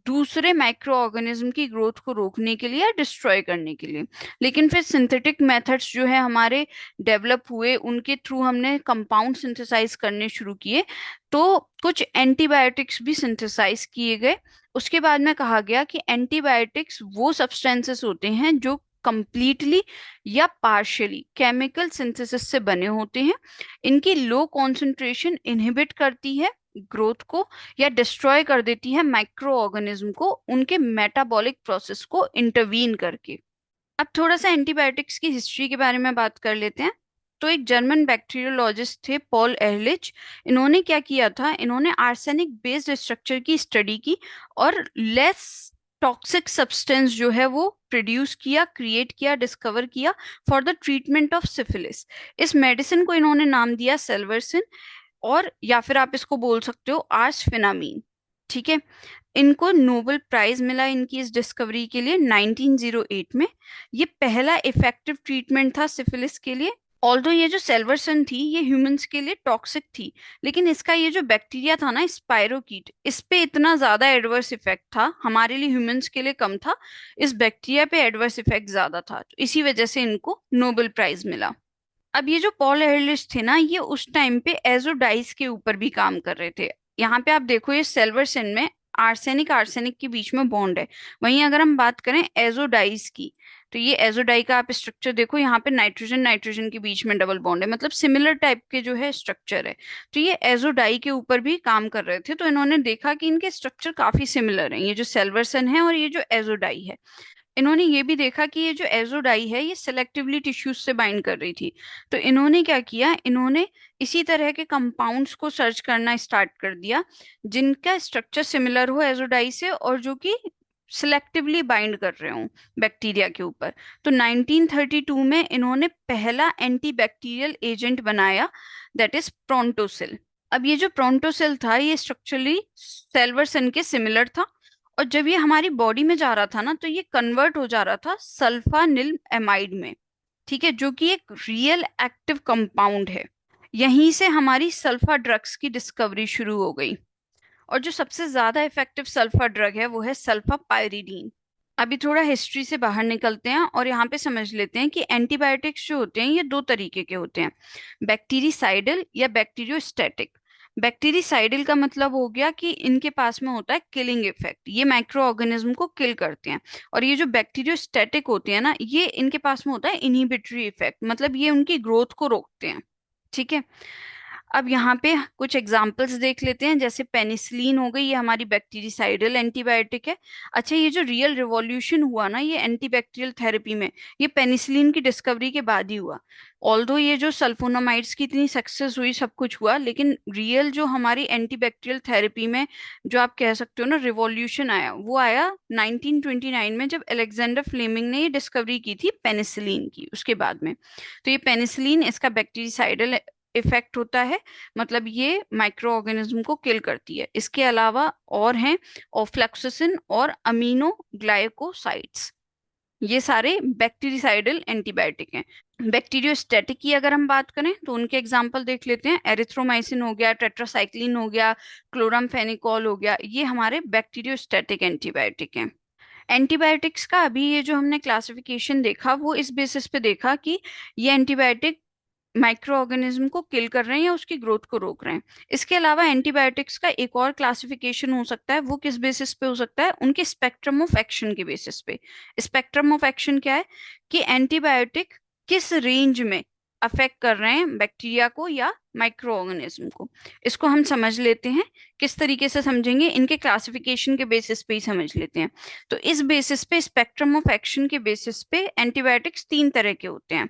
Speaker 1: दूसरे माइक्रो ऑर्गेनिज्म की ग्रोथ को रोकने के लिए या डिस्ट्रॉय करने के लिए। लेकिन फिर सिंथेटिक मेथड्स जो है हमारे डेवलप हुए, उनके थ्रू हमने कंपाउंड सिंथेसाइज करने शुरू किए, तो कुछ एंटीबायोटिक्स भी सिंथेसाइज किए गए। उसके बाद में कहा गया कि एंटीबायोटिक्स वो सब्सटेंसेस होते हैं जो कंप्लीटली या पार्शियली केमिकल सिंथेसिस से बने होते हैं। इनकी लो कॉन्सेंट्रेशन इनहिबिट करती है ग्रोथ को या डिस्ट्रॉय कर देती है माइक्रो ऑर्गेनिज्म को उनके मेटाबॉलिक प्रोसेस को इंटरवीन करके। अब थोड़ा सा एंटीबायोटिक्स की हिस्ट्री के बारे में बात कर लेते हैं। तो एक जर्मन बैक्टीरियोलॉजिस्ट थे, पॉल एहरलिच। इन्होंने क्या किया था, इन्होंने आर्सेनिक बेस्ड स्ट्रक्चर की स्टडी की और लेस टॉक्सिक सब्सटेंस जो है वो प्रोड्यूस किया, क्रिएट किया, डिस्कवर किया for the treatment of syphilis. इस मेडिसिन को इन्होंने नाम दिया सेल्वर्सिन, और या फिर आप इसको बोल सकते हो आर्सफेनामीन। ठीक है। इनको नोबेल प्राइज मिला इनकी इस डिस्कवरी के लिए 1908 में। ये पहला इफेक्टिव ट्रीटमेंट था सिफिलिस के लिए। ऑल्दो ये जो सेल्वर्सन थी ये ह्यूमंस के लिए टॉक्सिक थी, लेकिन इसका ये जो बैक्टीरिया था ना स्पाइरोकीट, इस पे इतना ज्यादा एडवर्स इफेक्ट था, हमारे लिए ह्यूमंस के लिए कम था, इस बैक्टीरिया पे एडवर्स इफेक्ट ज्यादा था, तो इसी वजह से इनको नोबेल प्राइज मिला। अब ये जो पॉल एहरलिच थे ना, ये उस टाइम पे एजोडाइस के ऊपर भी काम कर रहे थे। यहाँ पे आप देखो ये सेल्वर्सन में आर्सेनिक आर्सेनिक के बीच में बॉन्ड है। वहीं अगर हम बात करें एजोडाइस की, तो ये एजोडाई का आप स्ट्रक्चर देखो, यहाँ पे नाइट्रोजन नाइट्रोजन के बीच में डबल बॉन्ड है, मतलब सिमिलर टाइप के जो है स्ट्रक्चर है। तो ये एजोडाई के ऊपर भी काम कर रहे थे, तो इन्होंने देखा कि इनके स्ट्रक्चर काफी सिमिलर हैं, ये जो सेल्वर्सन है और ये जो एजोडाई है। इन्होंने ये भी देखा कि ये जो एजोडाई है ये सिलेक्टिवली टिश्यूज से बाइंड कर रही थी। तो इन्होंने क्या किया, इन्होंने इसी तरह के कंपाउंड्स को सर्च करना स्टार्ट कर दिया जिनका स्ट्रक्चर सिमिलर हो एजोडाई से और जो कि सिलेक्टिवली बाइंड कर रहे हों बैक्टीरिया के ऊपर। तो 1932 में इन्होंने पहला एंटीबैक्टीरियल एजेंट बनाया, दैट इज प्रोंटोसिल। अब ये जो प्रोंटोसिल था ये स्ट्रक्चरली सेल्वर्सन के सिमिलर था, और जब ये हमारी बॉडी में जा रहा था ना तो ये कन्वर्ट हो जा रहा था सल्फानिल एमाइड में, ठीक है, जो कि एक रियल एक्टिव कंपाउंड है। यहीं से हमारी सल्फा ड्रग्स की डिस्कवरी शुरू हो गई। और जो सबसे ज्यादा इफेक्टिव सल्फा ड्रग है वो है सल्फा पायरिडीन। अभी थोड़ा हिस्ट्री से बाहर निकलते हैं और यहाँ पे समझ लेते हैं कि एंटीबायोटिक्स जो होते हैं ये दो तरीके के होते हैं, बैक्टीरिसाइडल या बैक्टीरियोस्टैटिक। बैक्टीरिसाइडल का मतलब हो गया कि इनके पास में होता है किलिंग इफेक्ट, ये माइक्रो ऑर्गेनिज्म को किल करते हैं। और ये जो बैक्टीरियोस्टैटिक होते हैं ना, ये इनके पास में होता है इनहिबिटरी इफेक्ट, मतलब ये उनकी ग्रोथ को रोकते हैं। ठीक है। अब यहाँ पे कुछ एग्जांपल्स देख लेते हैं, जैसे पेनिसिलिन हो गई, ये हमारी बैक्टीरिसाइडल एंटीबायोटिक है। अच्छा, ये जो रियल रिवॉल्यूशन हुआ ना ये एंटीबैक्टीरियल थेरेपी में, ये पेनिसिलिन की डिस्कवरी के बाद ही हुआ। ऑल्दो ये जो सल्फोनामाइड्स की इतनी सक्सेस हुई, सब कुछ हुआ, लेकिन रियल जो हमारी एंटीबैक्टीरियल थेरेपी में जो आप कह सकते हो ना रिवॉल्यूशन आया, वो आया 1929 में, जब अलेक्जेंडर फ्लेमिंग ने ये डिस्कवरी की थी पेनिसिलिन की, उसके बाद में। तो ये पेनिसिलिन, इसका बैक्टीरिसाइडल इफेक्ट होता है, मतलब ये माइक्रो ऑर्गेनिज्म को किल करती है। इसके अलावा और हैं ऑफ्लैक्सोसिन और अमीनो ग्लाइकोसाइड्स, ये सारे बैक्टीरिसाइडल एंटीबायोटिक हैं। बैक्टीरियोस्टैटिक की अगर हम बात करें तो उनके एग्जांपल देख लेते हैं, एरिथ्रोमाइसिन हो गया, टेट्रासाइक्लिन हो गया, क्लोरामफेनिकोल हो गया, ये हमारे बैक्टीरियोस्टैटिक एंटीबायोटिक हैं। एंटीबायोटिक्स का अभी ये जो हमने क्लासिफिकेशन देखा वो इस बेसिस पे देखा कि ये एंटीबायोटिक माइक्रो ऑर्गेनिज्म को किल कर रहे हैं या उसकी ग्रोथ को रोक रहे हैं। इसके अलावा एंटीबायोटिक्स का एक और क्लासिफिकेशन हो सकता है, वो किस बेसिस पे हो सकता है, उनके स्पेक्ट्रम ऑफ एक्शन के बेसिस पे। स्पेक्ट्रम ऑफ एक्शन क्या है कि एंटीबायोटिक किस रेंज में अफेक्ट कर रहे हैं बैक्टीरिया को या माइक्रो ऑर्गेनिज्म को। इसको हम समझ लेते हैं, किस तरीके से समझेंगे, इनके क्लासिफिकेशन के बेसिस पे ही समझ लेते हैं। तो इस बेसिस पे, स्पेक्ट्रम ऑफ एक्शन के बेसिस पे, एंटीबायोटिक्स तीन तरह के होते हैं,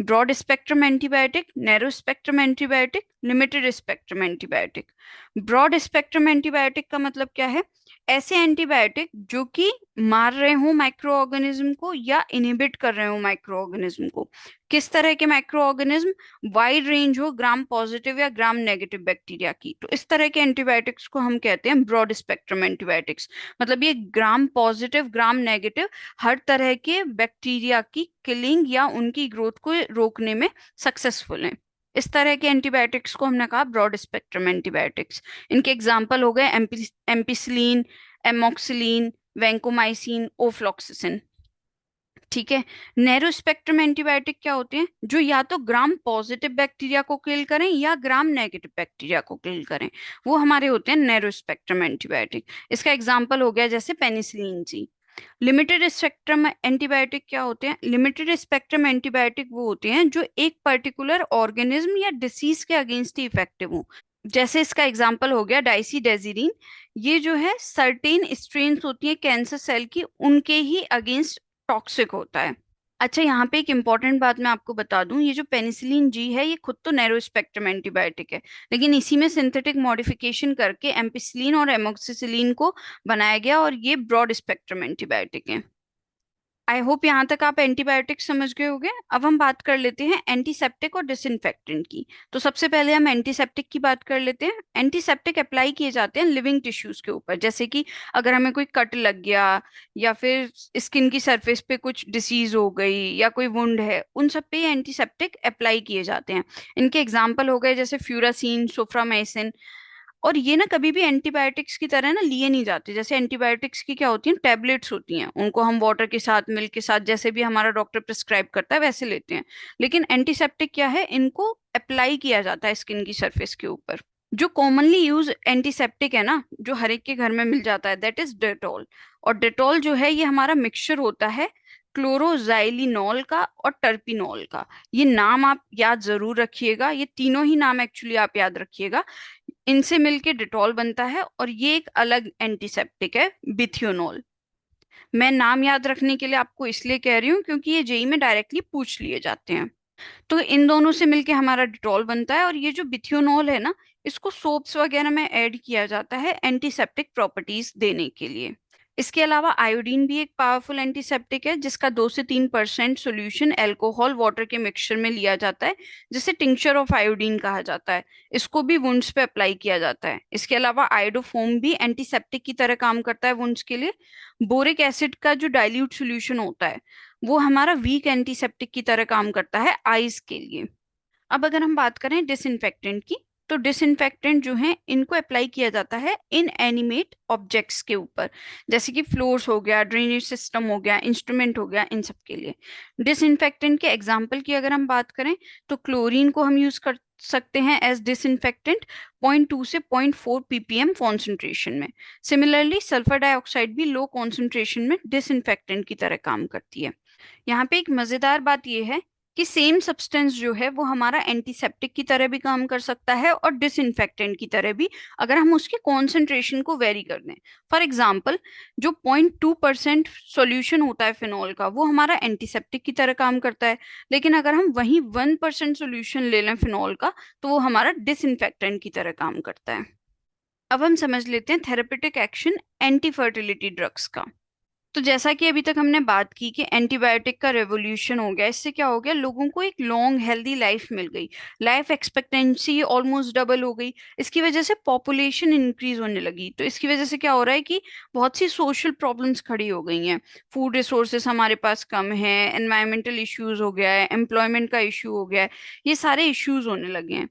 Speaker 1: broad spectrum antibiotic, narrow spectrum antibiotic, limited spectrum antibiotic. Broad spectrum antibiotic का मतलब क्या है, ऐसे एंटीबायोटिक जो कि मार रहे हो माइक्रो ऑर्गेनिज्म को या इनहिबिट कर रहे हो माइक्रो ऑर्गेनिज्म को। किस तरह के माइक्रो ऑर्गेनिज्म, वाइड रेंज हो, ग्राम पॉजिटिव या ग्राम नेगेटिव बैक्टीरिया की, तो इस तरह के एंटीबायोटिक्स को हम कहते हैं ब्रॉड स्पेक्ट्रम एंटीबायोटिक्स। मतलब ये ग्राम पॉजिटिव, ग्राम नेगेटिव, हर तरह के बैक्टीरिया की किलिंग या उनकी ग्रोथ को रोकने में सक्सेसफुल हैं। इस तरह के एंटीबायोटिक्स को हमने कहा ब्रॉड स्पेक्ट्रम एंटीबायोटिक्स। इनके एग्जाम्पल हो गए एम्पिसिलिन, एमोक्सिलिन, वैंकोमाइसिन, ओफ्लॉक्सिसिन। ठीक है। नैरो स्पेक्ट्रम एंटीबायोटिक क्या होते हैं, जो या तो ग्राम पॉजिटिव बैक्टीरिया को किल करें या ग्राम नेगेटिव बैक्टीरिया को किल करें, वो हमारे होते हैं नैरो स्पेक्ट्रम एंटीबायोटिक। इसका एग्जांपल हो गया जैसे penicillin G. Limited spectrum antibiotic क्या होते हैं, लिमिटेड स्पेक्ट्रम एंटीबायोटिक वो होते हैं जो एक पर्टिकुलर ऑर्गेनिज्म या डिसीज के अगेंस्ट ही इफेक्टिव हो। जैसे इसका एग्जांपल हो गया डाइसीडेजिरिन, ये जो है सर्टेन स्ट्रेन्स होती हैं कैंसर सेल की, उनके ही अगेंस्ट टॉक्सिक होता है। अच्छा, यहाँ पे एक इंपॉर्टेंट बात मैं आपको बता दूं, ये जो पेनिसिलिन जी है ये खुद तो नैरो स्पेक्ट्रम एंटीबायोटिक है, लेकिन इसी में सिंथेटिक मॉडिफिकेशन करके एम्पिसिलिन और एमोक्सिसिलिन को बनाया गया और ये ब्रॉड स्पेक्ट्रम एंटीबायोटिक है। आई होप यहाँ तक आप एंटीबायोटिक्स समझ गए होंगे। अब हम बात कर लेते हैं एंटीसेप्टिक और डिसइंफेक्टेंट की। तो सबसे पहले हम एंटीसेप्टिक की बात कर लेते हैं। एंटीसेप्टिक अप्लाई किए जाते हैं लिविंग टिश्यूज के ऊपर, जैसे कि अगर हमें कोई कट लग गया या फिर स्किन की सरफेस पे कुछ डिसीज हो गई या कोई वुंड है, उन सब पे एंटीसेप्टिक अप्लाई किए जाते हैं। इनके एग्जाम्पल हो गए जैसे फ्यूरासीन, सोफ्रामाइसिन। और ये ना कभी भी एंटीबायोटिक्स की तरह ना लिए नहीं जाते, जैसे एंटीबायोटिक्स की क्या होती हैं, टैबलेट्स होती हैं, उनको हम वाटर के साथ, मिल्क के साथ, जैसे भी हमारा डॉक्टर प्रिस्क्राइब करता है वैसे लेते हैं। लेकिन एंटीसेप्टिक क्या है, इनको अप्लाई किया जाता है स्किन की सरफेस के ऊपर। जो कॉमनली यूज एंटीसेप्टिक है ना, जो हर एक के घर में मिल जाता है, दैट इज डेटॉल। और डेटॉल जो है ये हमारा मिक्सचर होता है क्लोरोजाइलिनॉल का और टर्पिनॉल का। ये नाम आप याद जरूर रखिएगा, ये तीनों ही नाम एक्चुअली आप याद रखिएगा। इनसे मिलके डिटॉल बनता है और ये एक अलग एंटीसेप्टिक है, बिथियोनॉल। मैं नाम याद रखने के लिए आपको इसलिए कह रही हूँ क्योंकि ये जेई में डायरेक्टली पूछ लिए जाते हैं। तो इन दोनों से मिलके हमारा डिटॉल बनता है, और ये जो बिथियोनॉल है ना, इसको सोप्स वगैरह में ऐड किया जाता है एंटीसेप्टिक प्रॉपर्टीज देने के लिए। इसके अलावा आयोडीन भी एक पावरफुल एंटीसेप्टिक है, जिसका 2 से 3% सोल्यूशन अल्कोहल वाटर के मिक्सचर में लिया जाता है, जिसे टिंक्चर ऑफ आयोडीन कहा जाता है। इसको भी वुंड्स पे अप्लाई किया जाता है। इसके अलावा आयोडोफोम भी एंटीसेप्टिक की तरह काम करता है वुंड्स के लिए। बोरिक एसिड का जो डाइल्यूट सोल्यूशन होता है, वो हमारा वीक एंटीसेप्टिक की तरह काम करता है आइज के लिए। अब अगर हम बात करें डिसइंफेक्टेंट की, तो डिसइंफेक्टेंट जो है इनको अप्लाई किया जाता है इन एनिमेट ऑब्जेक्ट्स के ऊपर, जैसे कि फ्लोर्स हो गया, ड्रेनेज सिस्टम हो गया, इंस्ट्रूमेंट हो गया, इन सब के लिए। डिसइंफेक्टेंट के एग्जाम्पल की अगर हम बात करें, तो क्लोरीन को हम यूज कर सकते हैं एज डिसइंफेक्टेंट 0.2 से 0.4 कॉन्सेंट्रेशन में। सिमिलरली सल्फर डाइऑक्साइड भी लो कॉन्सेंट्रेशन में डिसइंफेक्टेंट की तरह काम करती है। यहाँ पे एक मजेदार बात यह है कि सेम सब्सटेंस जो है वो हमारा एंटीसेप्टिक की तरह भी काम कर सकता है और डिसइंफेक्टेंट की तरह भी, अगर हम उसके कॉन्सेंट्रेशन को वेरी कर दें। फॉर एग्जाम्पल, जो 0.2% सॉल्यूशन होता है फिनॉल का, वो हमारा एंटीसेप्टिक की तरह काम करता है। लेकिन अगर हम वही 1% सॉल्यूशन ले लें फिनॉल का, तो वो हमारा डिसइंफेक्टेंट की तरह काम करता है। अब हम समझ लेते हैं therapeutic action anti fertility drugs का। तो जैसा कि अभी तक हमने बात की कि एंटीबायोटिक का रेवोल्यूशन हो गया, इससे क्या हो गया, लोगों को एक लॉन्ग हेल्दी लाइफ मिल गई। लाइफ एक्सपेक्टेंसी ऑलमोस्ट डबल हो गई। इसकी वजह से पॉपुलेशन इंक्रीज होने लगी। तो इसकी वजह से क्या हो रहा है कि बहुत सी सोशल प्रॉब्लम्स खड़ी हो गई हैं। फूड रिसोर्सेस हमारे पास कम है, एनवायरमेंटल इश्यूज हो गया है, एम्प्लॉयमेंट का इश्यू हो गया है, ये सारे इश्यूज होने लगे हैं।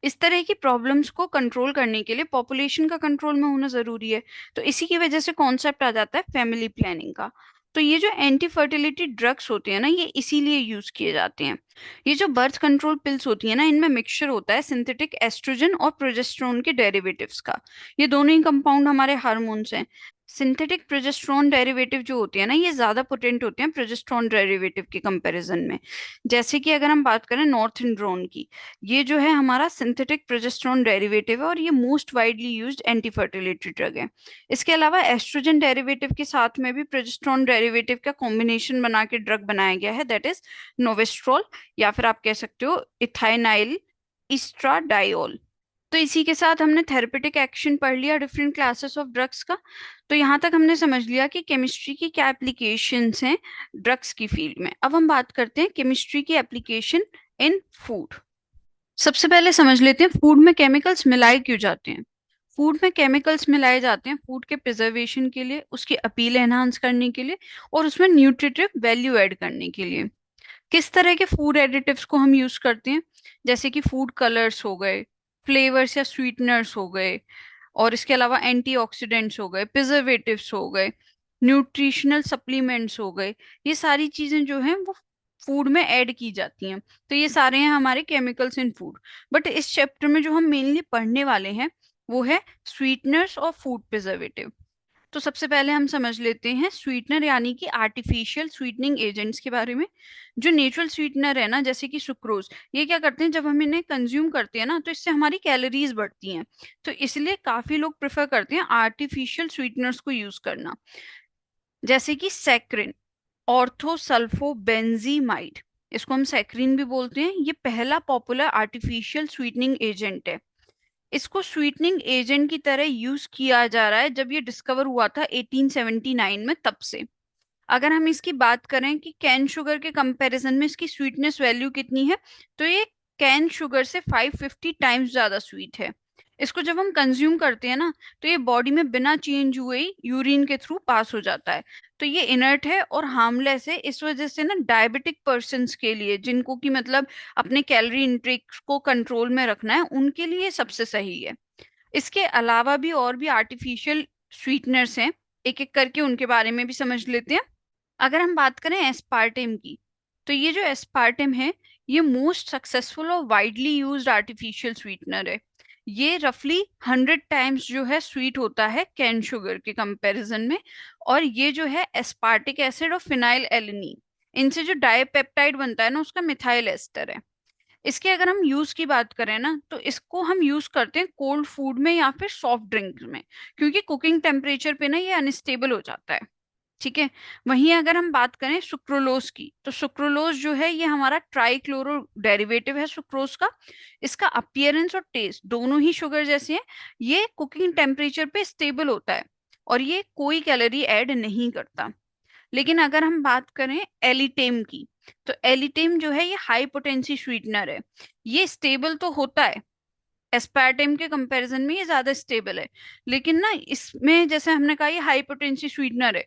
Speaker 1: इस तरह की प्रॉब्लम्स को कंट्रोल करने के लिए पॉपुलेशन का कंट्रोल में होना जरूरी है। तो इसी की वजह से कॉन्सेप्ट आ जाता है फैमिली प्लानिंग का। तो ये जो एंटी फर्टिलिटी ड्रग्स होते हैं ना, ये इसीलिए यूज किए जाते हैं। ये जो बर्थ कंट्रोल पिल्स होती है ना, इनमें मिक्सचर होता है सिंथेटिक एस्ट्रोजन और प्रोजेस्टेरोन के डेरिवेटिव्स का। ये दोनों ही कंपाउंड हमारे हार्मोन्स हैं। सिंथेटिक प्रोजेस्टेरोन डेरिवेटिव जो होते हैं ना, ये ज्यादा पोटेंट होते हैं प्रोजेस्टेरोन डेरिवेटिव के कंपैरिजन में। जैसे कि अगर हम बात करें नॉर्थइंड्रोन की, ये जो है हमारा सिंथेटिक प्रोजेस्टेरोन डेरिवेटिव है, और ये most widely used anti fertility drug है। इसके अलावा एस्ट्रोजन डेरिवेटिव के साथ में भी प्रोजेस्टेरोन डेरिवेटिव का कॉम्बिनेशन बना के ड्रग बनाया गया है, दैट इज नोवेस्ट्रॉल, या फिर आप कह सकते हो इथाइनाइल इस्ट्राडायोल। तो इसी के साथ हमने थेरेपेटिक एक्शन पढ़ लिया डिफरेंट क्लासेस ऑफ ड्रग्स का। तो यहाँ तक हमने समझ लिया कि केमिस्ट्री की क्या एप्लीकेशंस हैं ड्रग्स की फील्ड में। अब हम बात करते हैं केमिस्ट्री की एप्लीकेशन इन फूड। सबसे पहले समझ लेते हैं फूड में केमिकल्स मिलाए क्यों जाते हैं। फूड में केमिकल्स मिलाए जाते हैं फूड के प्रिजर्वेशन के लिए, उसकी अपील एनहांस करने के लिए, और उसमें न्यूट्रिटिव वैल्यू ऐड करने के लिए। किस तरह के फूड एडिटिव्स को हम यूज करते हैं, जैसे कि फूड कलर्स हो गए, फ्लेवर्स या स्वीटनर्स हो गए, और इसके अलावा एंटीऑक्सीडेंट्स हो गए, प्रिजर्वेटिव्स हो गए, न्यूट्रिशनल सप्लीमेंट्स हो गए। ये सारी चीजें जो हैं वो फूड में ऐड की जाती हैं। तो ये सारे हैं हमारे केमिकल्स इन फूड। बट इस चैप्टर में जो हम मेनली पढ़ने वाले हैं, वो है स्वीटनर्स और फूड प्रिजर्वेटिव। तो सबसे पहले हम समझ लेते हैं स्वीटनर यानी कि आर्टिफिशियल स्वीटनिंग एजेंट्स के बारे में। जो नेचुरल स्वीटनर है ना, जैसे कि सुक्रोज, ये क्या करते हैं, जब हम इन्हें कंज्यूम करते हैं ना, तो इससे हमारी कैलोरीज बढ़ती हैं। तो इसलिए काफी लोग प्रेफर करते हैं आर्टिफिशियल स्वीटनर्स को यूज करना, जैसे कि सैक्रिन, ऑर्थोसल्फोबेंजीमाइड, इसको हम सैक्रिन भी बोलते हैं। ये पहला पॉपुलर आर्टिफिशियल स्वीटनिंग एजेंट है। इसको स्वीटनिंग एजेंट की तरह यूज किया जा रहा है जब ये डिस्कवर हुआ था 1879 में, तब से। अगर हम इसकी बात करें कि कैन शुगर के कंपैरिजन में इसकी स्वीटनेस वैल्यू कितनी है, तो ये कैन शुगर से 550 टाइम्स ज्यादा स्वीट है। इसको जब हम कंज्यूम करते हैं ना, तो ये बॉडी में बिना चेंज हुए ही यूरिन के थ्रू पास हो जाता है। तो ये इनर्ट है और हार्मलेस है। इस वजह से ना डायबिटिक पर्सन्स के लिए, जिनको कि मतलब अपने कैलोरी इंटेक को कंट्रोल में रखना है, उनके लिए सबसे सही है। इसके अलावा भी और भी आर्टिफिशियल स्वीटनर्स हैं, एक एक करके उनके बारे में भी समझ लेते हैं। अगर हम बात करें एस्पार्टेम की, तो ये जो एस्पार्टेम है, ये मोस्ट सक्सेसफुल और वाइडली यूज्ड आर्टिफिशियल स्वीटनर है। ये रफली 100 टाइम्स जो है स्वीट होता है कैन शुगर के कंपैरिजन में। और ये जो है एस्पार्टिक एसिड और फिनाइल एलिनीन, इनसे जो डाइपेप्टाइड बनता है ना, उसका मिथाइल एस्टर है। इसके अगर हम यूज की बात करें ना, तो इसको हम यूज करते हैं कोल्ड फूड में या फिर सॉफ्ट ड्रिंक में, क्योंकि कुकिंग टेम्परेचर पे ना ये अनस्टेबल हो जाता है। ठीक है। वहीं अगर हम बात करें सुक्रोलोज की, तो सुक्रोलोज जो है ये हमारा ट्राइक्लोरो डेरिवेटिव है सुक्रोज का। इसका अपीयरेंस और टेस्ट दोनों ही शुगर जैसे हैं। ये कुकिंग टेम्परेचर पे स्टेबल होता है और ये कोई कैलोरी ऐड नहीं करता। लेकिन अगर हम बात करें एलिटेम की, तो एलिटेम जो है ये हाई पोटेंसी स्वीटनर है। ये स्टेबल तो होता है, एस्पार्टेम के कंपैरिजन में ये ज्यादा स्टेबल है, लेकिन ना इसमें जैसे हमने कहा ये हाई पोटेंसी स्वीटनर है।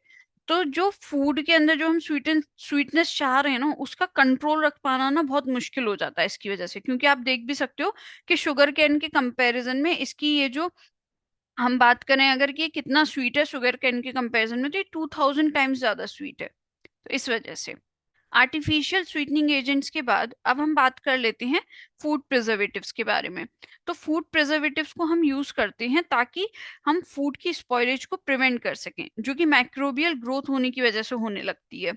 Speaker 1: तो जो फूड के अंदर जो हम स्वीटनेस चाह रहे हैं ना, उसका कंट्रोल रख पाना ना बहुत मुश्किल हो जाता है इसकी वजह से। क्योंकि आप देख भी सकते हो कि शुगर कैन के कंपैरिजन में इसकी ये जो हम बात करें अगर कि ये कितना स्वीट है शुगर कैन के कंपैरिजन में, तो ये 2000 टाइम्स ज्यादा स्वीट है। तो इस वजह से आर्टिफिशियल स्वीटनिंग एजेंट्स के बाद अब हम बात कर लेते हैं फूड प्रिजर्वेटिव्स के बारे में। तो फूड प्रिजर्वेटिव्स को हम यूज करते हैं ताकि हम फूड की स्पॉयलेज को प्रिवेंट कर सकें, जो कि माइक्रोबियल ग्रोथ होने की वजह से होने लगती है।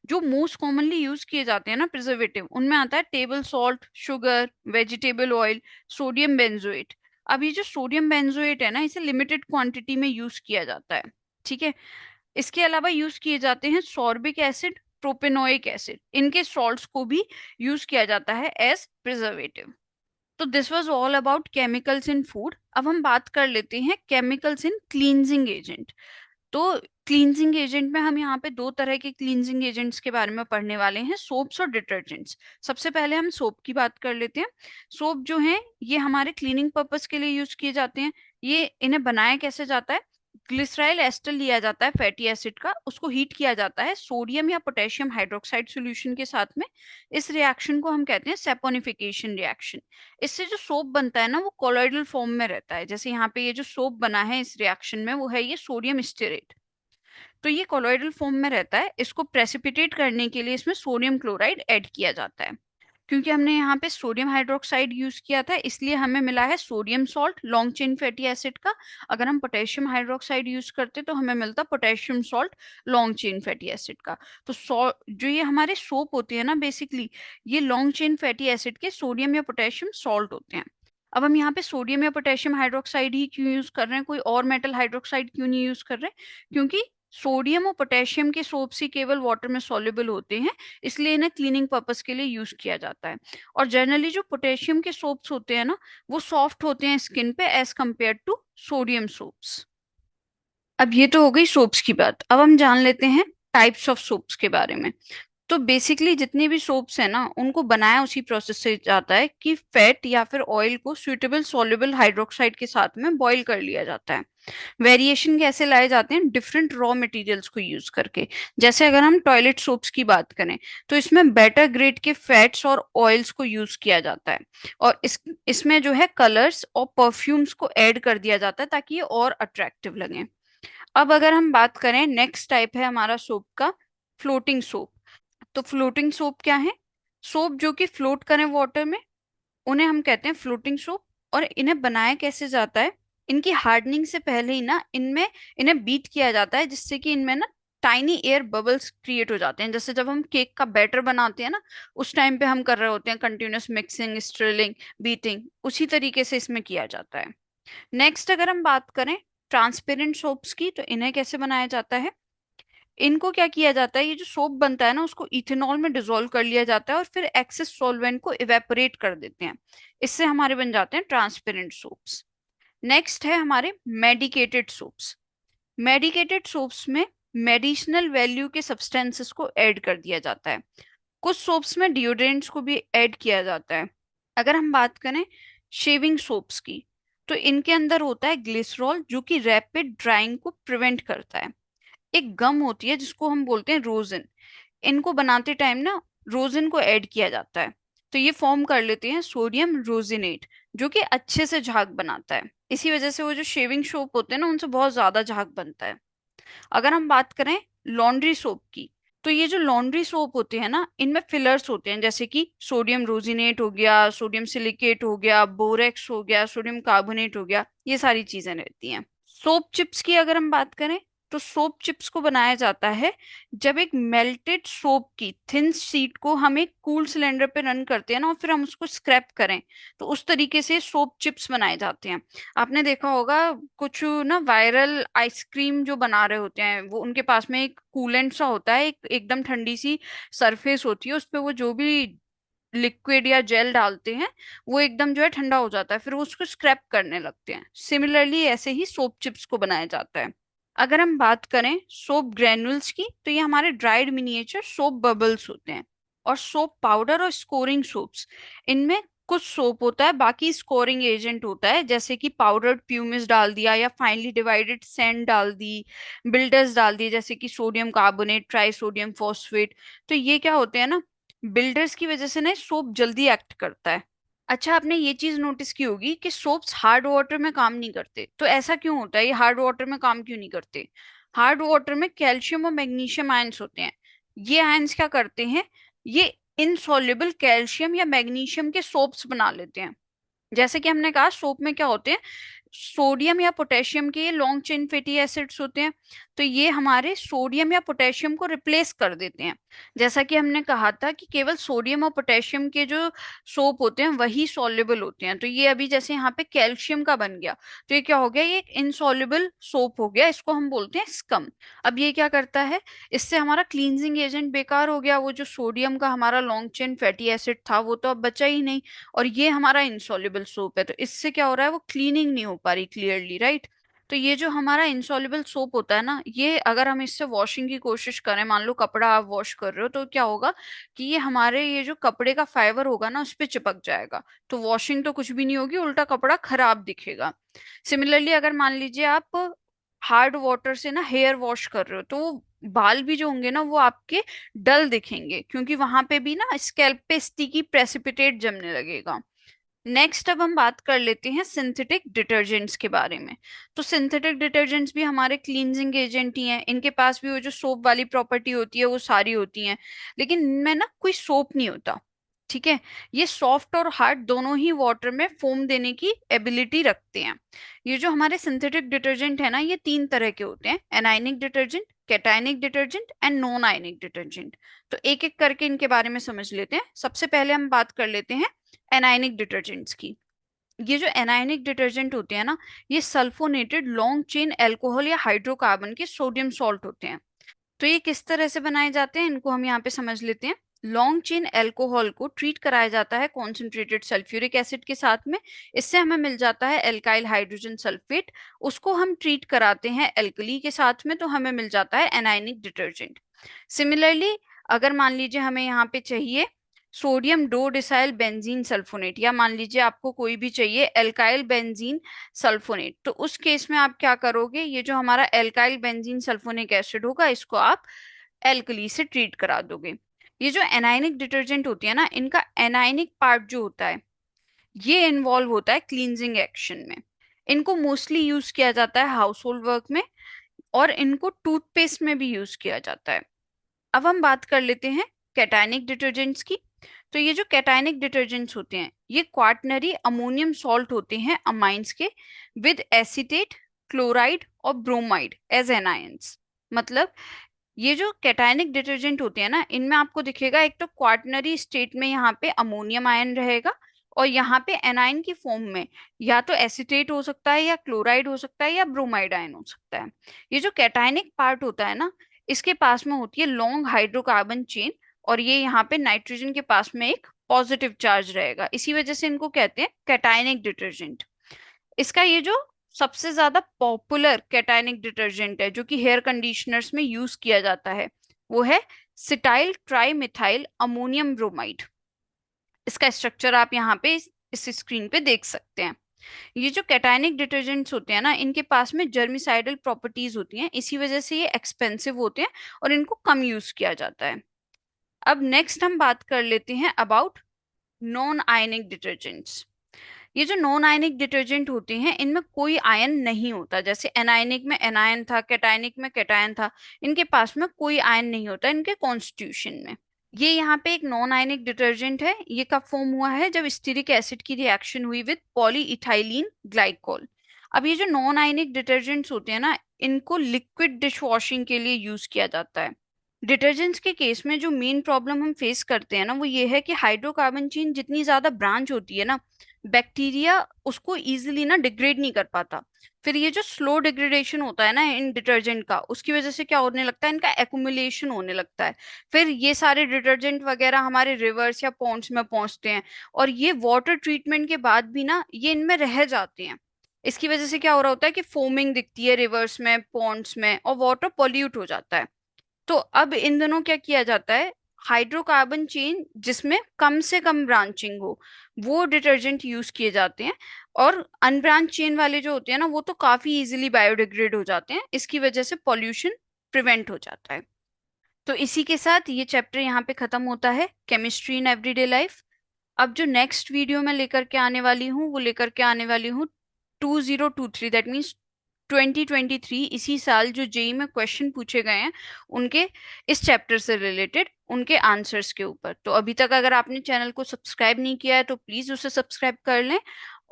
Speaker 1: जो मोस्ट कॉमनली यूज किए जाते हैं ना प्रिजर्वेटिव, उनमें आता है table salt, sugar, vegetable oil, sodium benzoate. अब ये जो सोडियम बेंजोएट है ना, इसे लिमिटेड क्वांटिटी में यूज किया जाता है। ठीक है। इसके अलावा यूज किए जाते हैं सॉर्बिक एसिड, प्रोपेनोइक एसिड, इनके सॉल्ट्स को भी यूज किया जाता है एज प्रिजर्वेटिव। तो this was all about chemicals in food. अब हम बात कर लेते हैं केमिकल्स इन क्लींजिंग एजेंट। तो क्लींजिंग एजेंट में हम यहाँ पे दो तरह के क्लींजिंग एजेंट्स के बारे में पढ़ने वाले हैं, सोप्स और डिटर्जेंट्स। सबसे पहले हम सोप की बात कर लेते हैं। सोप जो है ये हमारे क्लीनिंग पर्पस के लिए यूज किए जाते हैं। ये इन्हें बनाया कैसे जाता है, ग्लिसराइल एस्टर लिया जाता है फैटी एसिड का, उसको हीट किया जाता है सोडियम या पोटेशियम हाइड्रोक्साइड सॉल्यूशन के साथ में। इस रिएक्शन को हम कहते हैं सैपोनिफिकेशन रिएक्शन। इससे जो सोप बनता है ना, वो कोलॉइडल फॉर्म में रहता है। जैसे यहाँ पे ये जो सोप बना है इस रिएक्शन में, वो है ये सोडियम स्टेरेट। तो ये कोलॉइडल फॉर्म में रहता है। इसको प्रेसिपिटेट करने के लिए इसमें सोडियम क्लोराइड ऐड किया जाता है। क्योंकि हमने यहाँ पे सोडियम हाइड्रोक्साइड यूज किया था, इसलिए हमें मिला है sodium salt long chain fatty acid का। अगर हम पोटेशियम हाइड्रोक्साइड यूज करते तो हमें मिलता potassium salt long chain fatty acid का। तो जो ये हमारे सोप होते हैं ना, बेसिकली ये लॉन्ग चेन फैटी एसिड के सोडियम या पोटेशियम सॉल्ट होते हैं। अब हम यहाँ पे सोडियम या पोटेशियम हाइड्रोक्साइड ही क्यों यूज कर रहे हैं, कोई और मेटल हाइड्रोक्साइड क्यों नहीं यूज कर रहे? क्योंकि सोडियम और पोटेशियम के सोप्स ही केवल वाटर में सॉल्युबल होते हैं, इसलिए इन्हें क्लीनिंग पर्पस के लिए यूज किया जाता है। और जनरली जो पोटेशियम के सोप्स होते हैं ना, वो सॉफ्ट होते हैं स्किन पे as compare to sodium soaps. अब ये तो हो गई सोप्स की बात। अब हम जान लेते हैं टाइप्स ऑफ सोप्स के बारे में। तो बेसिकली जितने भी सोप्स हैं ना, उनको बनाया उसी प्रोसेस से जाता है कि फैट या फिर ऑयल को सुइटेबल सॉल्युबल हाइड्रोक्साइड के साथ में बॉईल कर लिया जाता है। वेरिएशन कैसे लाए जाते हैं, डिफरेंट रॉ मटेरियल्स को यूज करके। जैसे अगर हम टॉयलेट सोप्स की बात करें, तो इसमें बेटर ग्रेड के फैट्स और ऑयल्स को यूज किया जाता है। और इसमें जो है कलर्स और परफ्यूम्स को ऐड कर दिया जाता है ताकि ये और अट्रैक्टिव लगे। अब अगर हम बात करें, नेक्स्ट टाइप है हमारा सोप का फ्लोटिंग सोप। तो फ्लोटिंग सोप क्या है? सोप जो कि फ्लोट करें वाटर में, उन्हें हम कहते हैं फ्लोटिंग सोप। और इन्हें बनाया कैसे जाता है, इनकी हार्डनिंग से पहले ही ना इनमें इन्हें बीट किया जाता है, जिससे कि इनमें ना टाइनी एयर बबल्स क्रिएट हो जाते हैं। जैसे जब हम केक का बैटर बनाते हैं ना, उस टाइम पे हम कर रहे होते हैं कंटिन्यूअस मिक्सिंग, स्ट्रिलिंग, बीटिंग, उसी तरीके से इसमें किया जाता है। नेक्स्ट अगर हम बात करें ट्रांसपेरेंट सोप्स की, तो इन्हें कैसे बनाया जाता है? इनको क्या किया जाता है, ये जो सोप बनता है ना, उसको इथेनॉल में डिसॉल्व कर लिया जाता है और फिर एक्सेस सॉल्वेंट को इवेपोरेट कर देते हैं। इससे हमारे बन जाते हैं ट्रांसपेरेंट सोप्स। नेक्स्ट है हमारे मेडिकेटेड सोप्स। मेडिकेटेड सोप्स में मेडिसिनल वैल्यू के सब्सटेंसेस को ऐड कर दिया जाता है। कुछ सोप्स में डिओड्रेंट्स को भी ऐड किया जाता है। अगर हम बात करें शेविंग सोप्स की, तो इनके अंदर होता है ग्लिसरॉल, जो कि रैपिड ड्राइंग को प्रिवेंट करता है। एक गम होती है जिसको हम बोलते हैं रोजिन। इनको बनाते टाइम ना रोजिन को ऐड किया जाता है, तो ये फॉर्म कर लेते हैं सोडियम रोजिनेट, जो कि अच्छे से झाग बनाता है। इसी वजह से वो जो शेविंग सोप होते हैं ना, उनसे बहुत ज्यादा झाग बनता है। अगर हम बात करें लॉन्ड्री सोप की, तो ये जो लॉन्ड्री सोप होते हैं ना, इनमें फिलर्स होते हैं, जैसे कि सोडियम रोजिनेट हो गया, सोडियम सिलिकेट हो गया, बोरेक्स हो गया, सोडियम कार्बोनेट हो गया, ये सारी चीजें रहती हैं। सोप चिप्स की अगर हम बात करें, तो सोप चिप्स को बनाया जाता है जब एक मेल्टेड सोप की थिन शीट को हम एक कूल सिलेंडर पे रन करते हैं ना, और फिर हम उसको स्क्रैप करें, तो उस तरीके से सोप चिप्स बनाए जाते हैं। आपने देखा होगा कुछ ना वायरल आइसक्रीम जो बना रहे होते हैं, वो उनके पास में एक कूलेंट सा होता है, एक एकदम ठंडी सी सरफेस होती है, उस पे वो जो भी लिक्विड या जेल डालते हैं वो एकदम जो है ठंडा हो जाता है, फिर वो उसको स्क्रैप करने लगते हैं। सिमिलरली ऐसे ही सोप चिप्स को बनाया जाता है। अगर हम बात करें सोप ग्रेन्यूल्स की, तो ये हमारे ड्राइड मिनिएचर सोप बबल्स होते हैं। और सोप पाउडर और स्कोरिंग सोप्स, इनमें कुछ सोप होता है, बाकी स्कोरिंग एजेंट होता है, जैसे कि पाउडर्ड प्यूमिस डाल दिया या फाइनली डिवाइडेड सैंड डाल दी, बिल्डर्स डाल दिए जैसे कि sodium carbonate, try sodium phosphate. तो ये क्या होते हैं ना, बिल्डर्स की वजह से ना सोप जल्दी एक्ट करता है। अच्छा, आपने ये चीज नोटिस की होगी कि सोप्स हार्ड वाटर में काम नहीं करते। तो ऐसा क्यों होता है, ये हार्ड वाटर में काम क्यों नहीं करते? हार्ड वाटर में कैल्शियम और मैग्नीशियम आयंस होते हैं। ये आयंस क्या करते हैं, ये इनसॉल्युबल कैल्शियम या मैग्नीशियम के सोप्स बना लेते हैं। जैसे कि हमने कहा सोप में क्या होते हैं, सोडियम या पोटेशियम के ये लॉन्ग चेन फैटी एसिड्स होते हैं। तो ये हमारे सोडियम या पोटेशियम को रिप्लेस कर देते हैं। जैसा कि हमने कहा था कि केवल सोडियम और पोटेशियम के जो सोप होते हैं वही सॉल्युबल होते हैं, तो ये अभी जैसे यहाँ पे कैल्शियम का बन गया, तो ये क्या हो गया, ये एक इनसॉल्युबल सोप हो गया, इसको हम बोलते हैं स्कम। अब ये क्या करता है, इससे हमारा क्लींजिंग एजेंट बेकार हो गया, वो जो सोडियम का हमारा लॉन्ग चेन फैटी एसिड था वो तो अब बचा ही नहीं, और ये हमारा इनसॉल्युबल सोप है, तो इससे क्या हो रहा है, वो क्लीनिंग नहीं हो पा रही क्लियरली, राइट। तो ये जो हमारा इनसॉल्युबल सोप होता है ना, ये अगर हम इससे वॉशिंग की कोशिश करें, मान लो कपड़ा आप वॉश कर रहे हो, तो क्या होगा कि ये हमारे ये जो कपड़े का फाइबर होगा ना उस पे चिपक जाएगा, तो वॉशिंग तो कुछ भी नहीं होगी, उल्टा कपड़ा खराब दिखेगा। सिमिलरली अगर मान लीजिए आप हार्ड वाटर से ना हेयर वॉश कर रहे हो, तो वो बाल भी जो होंगे ना वो आपके डल दिखेंगे, क्योंकि वहां पे भी ना स्कैल्प पे स्टिकी प्रेसिपिटेट जमने लगेगा। नेक्स्ट अब हम बात कर लेते हैं सिंथेटिक डिटर्जेंट्स के बारे में। तो सिंथेटिक डिटर्जेंट्स भी हमारे क्लींजिंग एजेंट ही हैं, इनके पास भी वो जो सोप वाली प्रॉपर्टी होती है वो सारी होती हैं, लेकिन इनमें ना कोई सोप नहीं होता। ठीक है, ये सॉफ्ट और हार्ड दोनों ही वाटर में फोम देने की एबिलिटी रखते हैं। ये जो हमारे सिंथेटिक डिटर्जेंट है ना, ये तीन तरह के होते हैं, anionic detergent, cationic detergent and non ionic detergent. तो एक एक करके इनके बारे में समझ लेते हैं। सबसे पहले हम बात कर लेते हैं एनाइनिक डिटर्जेंट्स की। ये जो एनाइनिक डिटर्जेंट होते हैं ना, ये सल्फोनेटेड लॉन्ग चेन अल्कोहल या हाइड्रोकार्बन के सोडियम सॉल्ट होते हैं। तो ये किस तरह से बनाए जाते हैं, इनको हम यहाँ पे समझ लेते हैं। लॉन्ग चेन अल्कोहल को ट्रीट कराया जाता है कॉन्सेंट्रेटेड सल्फ्यूरिक एसिड के साथ में, इससे हमें मिल जाता है एल्काइल हाइड्रोजन सल्फेट। उसको हम ट्रीट कराते हैं एल्कली के साथ में, तो हमें मिल जाता है एनाइनिक डिटर्जेंट। सिमिलरली अगर मान लीजिए हमें यहाँ पे चाहिए sodium dodecyl benzene sulphonate, या मान लीजिए आपको कोई भी चाहिए एल्काइल बेंजीन सल्फोनेट, तो उस केस में आप क्या करोगे, ये जो हमारा एल्काइल बेंजीन सल्फोनिक एसिड होगा इसको आप एल्कली से ट्रीट करा दोगे। ये जो एनाइनिक डिटर्जेंट होती है ना, इनका एनाइनिक पार्ट जो होता है ये इन्वॉल्व होता है क्लींजिंग एक्शन में। इनको मोस्टली यूज किया जाता है हाउस होल्ड वर्क में, और इनको टूथपेस्ट में भी यूज किया जाता है। अब हम बात कर लेते हैं कैटायनिक डिटर्जेंट्स की। तो ये जो कैटायनिक डिटर्जेंट्स होते हैं ये क्वाटनरी अमोनियम सॉल्ट होते हैं अमाइंस के, विद एसीटेट, क्लोराइड और ब्रोमाइड एज एनायंस। मतलब ये जो कैटायनिक डिटर्जेंट होते हैं ना, इनमें आपको दिखेगा एक तो क्वाटनरी स्टेट में यहाँ पे अमोनियम आयन रहेगा, और यहाँ पे एनायन की फॉर्म में या तो एसिटेट हो सकता है, या क्लोराइड हो सकता है, या ब्रोमाइड आयन हो सकता है। ये जो कैटायनिक पार्ट होता है ना, इसके पास में होती है लॉन्ग हाइड्रोकार्बन चेन, और ये यहाँ पे नाइट्रोजन के पास में एक पॉजिटिव चार्ज रहेगा, इसी वजह से इनको कहते हैं कैटायनिक डिटर्जेंट। इसका ये जो सबसे ज्यादा पॉपुलर कैटायनिक डिटर्जेंट है जो कि हेयर कंडीशनर्स में यूज किया जाता है, वो है cetyl tri methyl ammonium bromide. इसका स्ट्रक्चर आप यहाँ पे इस स्क्रीन पे देख सकते हैं। ये जो कैटायनिक डिटर्जेंट्स होते हैं ना, इनके पास में जर्मिसाइडल प्रॉपर्टीज होती हैं, इसी वजह से ये एक्सपेंसिव होते हैं और इनको कम यूज किया जाता है। अब नेक्स्ट हम बात कर लेते हैं अबाउट नॉन आयनिक डिटर्जेंट्स। ये जो नॉन आयनिक डिटर्जेंट होते हैं इनमें कोई आयन नहीं होता, जैसे एनायनिक में एनायन था, कैटायनिक में कैटायन था, इनके पास में कोई आयन नहीं होता इनके कॉन्स्टिट्यूशन में। ये यहाँ पे एक नॉन आयनिक डिटर्जेंट है, ये कब फॉर्म हुआ है, जब स्टीरिक एसिड की रिएक्शन हुई विद पॉली इथाइलिन ग्लाइकोल। अब ये जो नॉन आयनिक डिटर्जेंट्स होते हैं ना, इनको लिक्विड डिश वॉशिंग के लिए यूज किया जाता है। डिटर्जेंट्स के केस में जो मेन प्रॉब्लम हम फेस करते हैं ना, वो ये है कि हाइड्रोकार्बन चेन जितनी ज्यादा ब्रांच होती है ना, बैक्टीरिया उसको इजीली ना डिग्रेड नहीं कर पाता। फिर ये जो स्लो डिग्रेडेशन होता है ना इन डिटर्जेंट का, उसकी वजह से क्या होने लगता है, इनका एक्यूमुलेशन होने लगता है। फिर ये सारे डिटर्जेंट वगैरह हमारे रिवर्स या पॉन्ड्स में पहुंचते हैं, और ये वाटर ट्रीटमेंट के बाद भी ना ये इनमें रह जाते हैं। इसकी वजह से क्या हो रहा होता है कि फोमिंग दिखती है रिवर्स में, पॉन्ड्स में, और वाटर पॉल्यूट हो जाता है। तो अब इन दोनों क्या किया जाता है, हाइड्रोकार्बन चेन जिसमें कम से कम ब्रांचिंग हो, वो डिटर्जेंट यूज किए जाते हैं। और अनब्रांच चेन वाले जो होते हैं ना, वो तो काफी इजीली बायोडिग्रेड हो जाते हैं। इसकी वजह से पॉल्यूशन प्रिवेंट हो जाता है। तो इसी के साथ ये चैप्टर यहाँ पे खत्म होता है, केमिस्ट्री इन एवरीडे लाइफ। अब जो नेक्स्ट वीडियो मैं लेकर के आने वाली हूँ, वो लेकर के आने वाली हूँ 2023, दैट मीन्स 2023, इसी साल जो जेई में क्वेश्चन पूछे गए हैं उनके, इस चैप्टर से रिलेटेड उनके आंसर्स के ऊपर। तो अभी तक अगर आपने चैनल को सब्सक्राइब नहीं किया है तो प्लीज उसे सब्सक्राइब कर लें।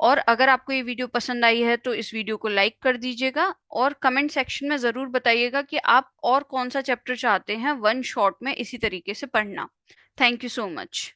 Speaker 1: और अगर आपको ये वीडियो पसंद आई है तो इस वीडियो को लाइक कर दीजिएगा, और कमेंट सेक्शन में जरूर बताइएगा कि आप और कौन सा चैप्टर चाहते हैं वन शॉट में इसी तरीके से पढ़ना। Thank you so much.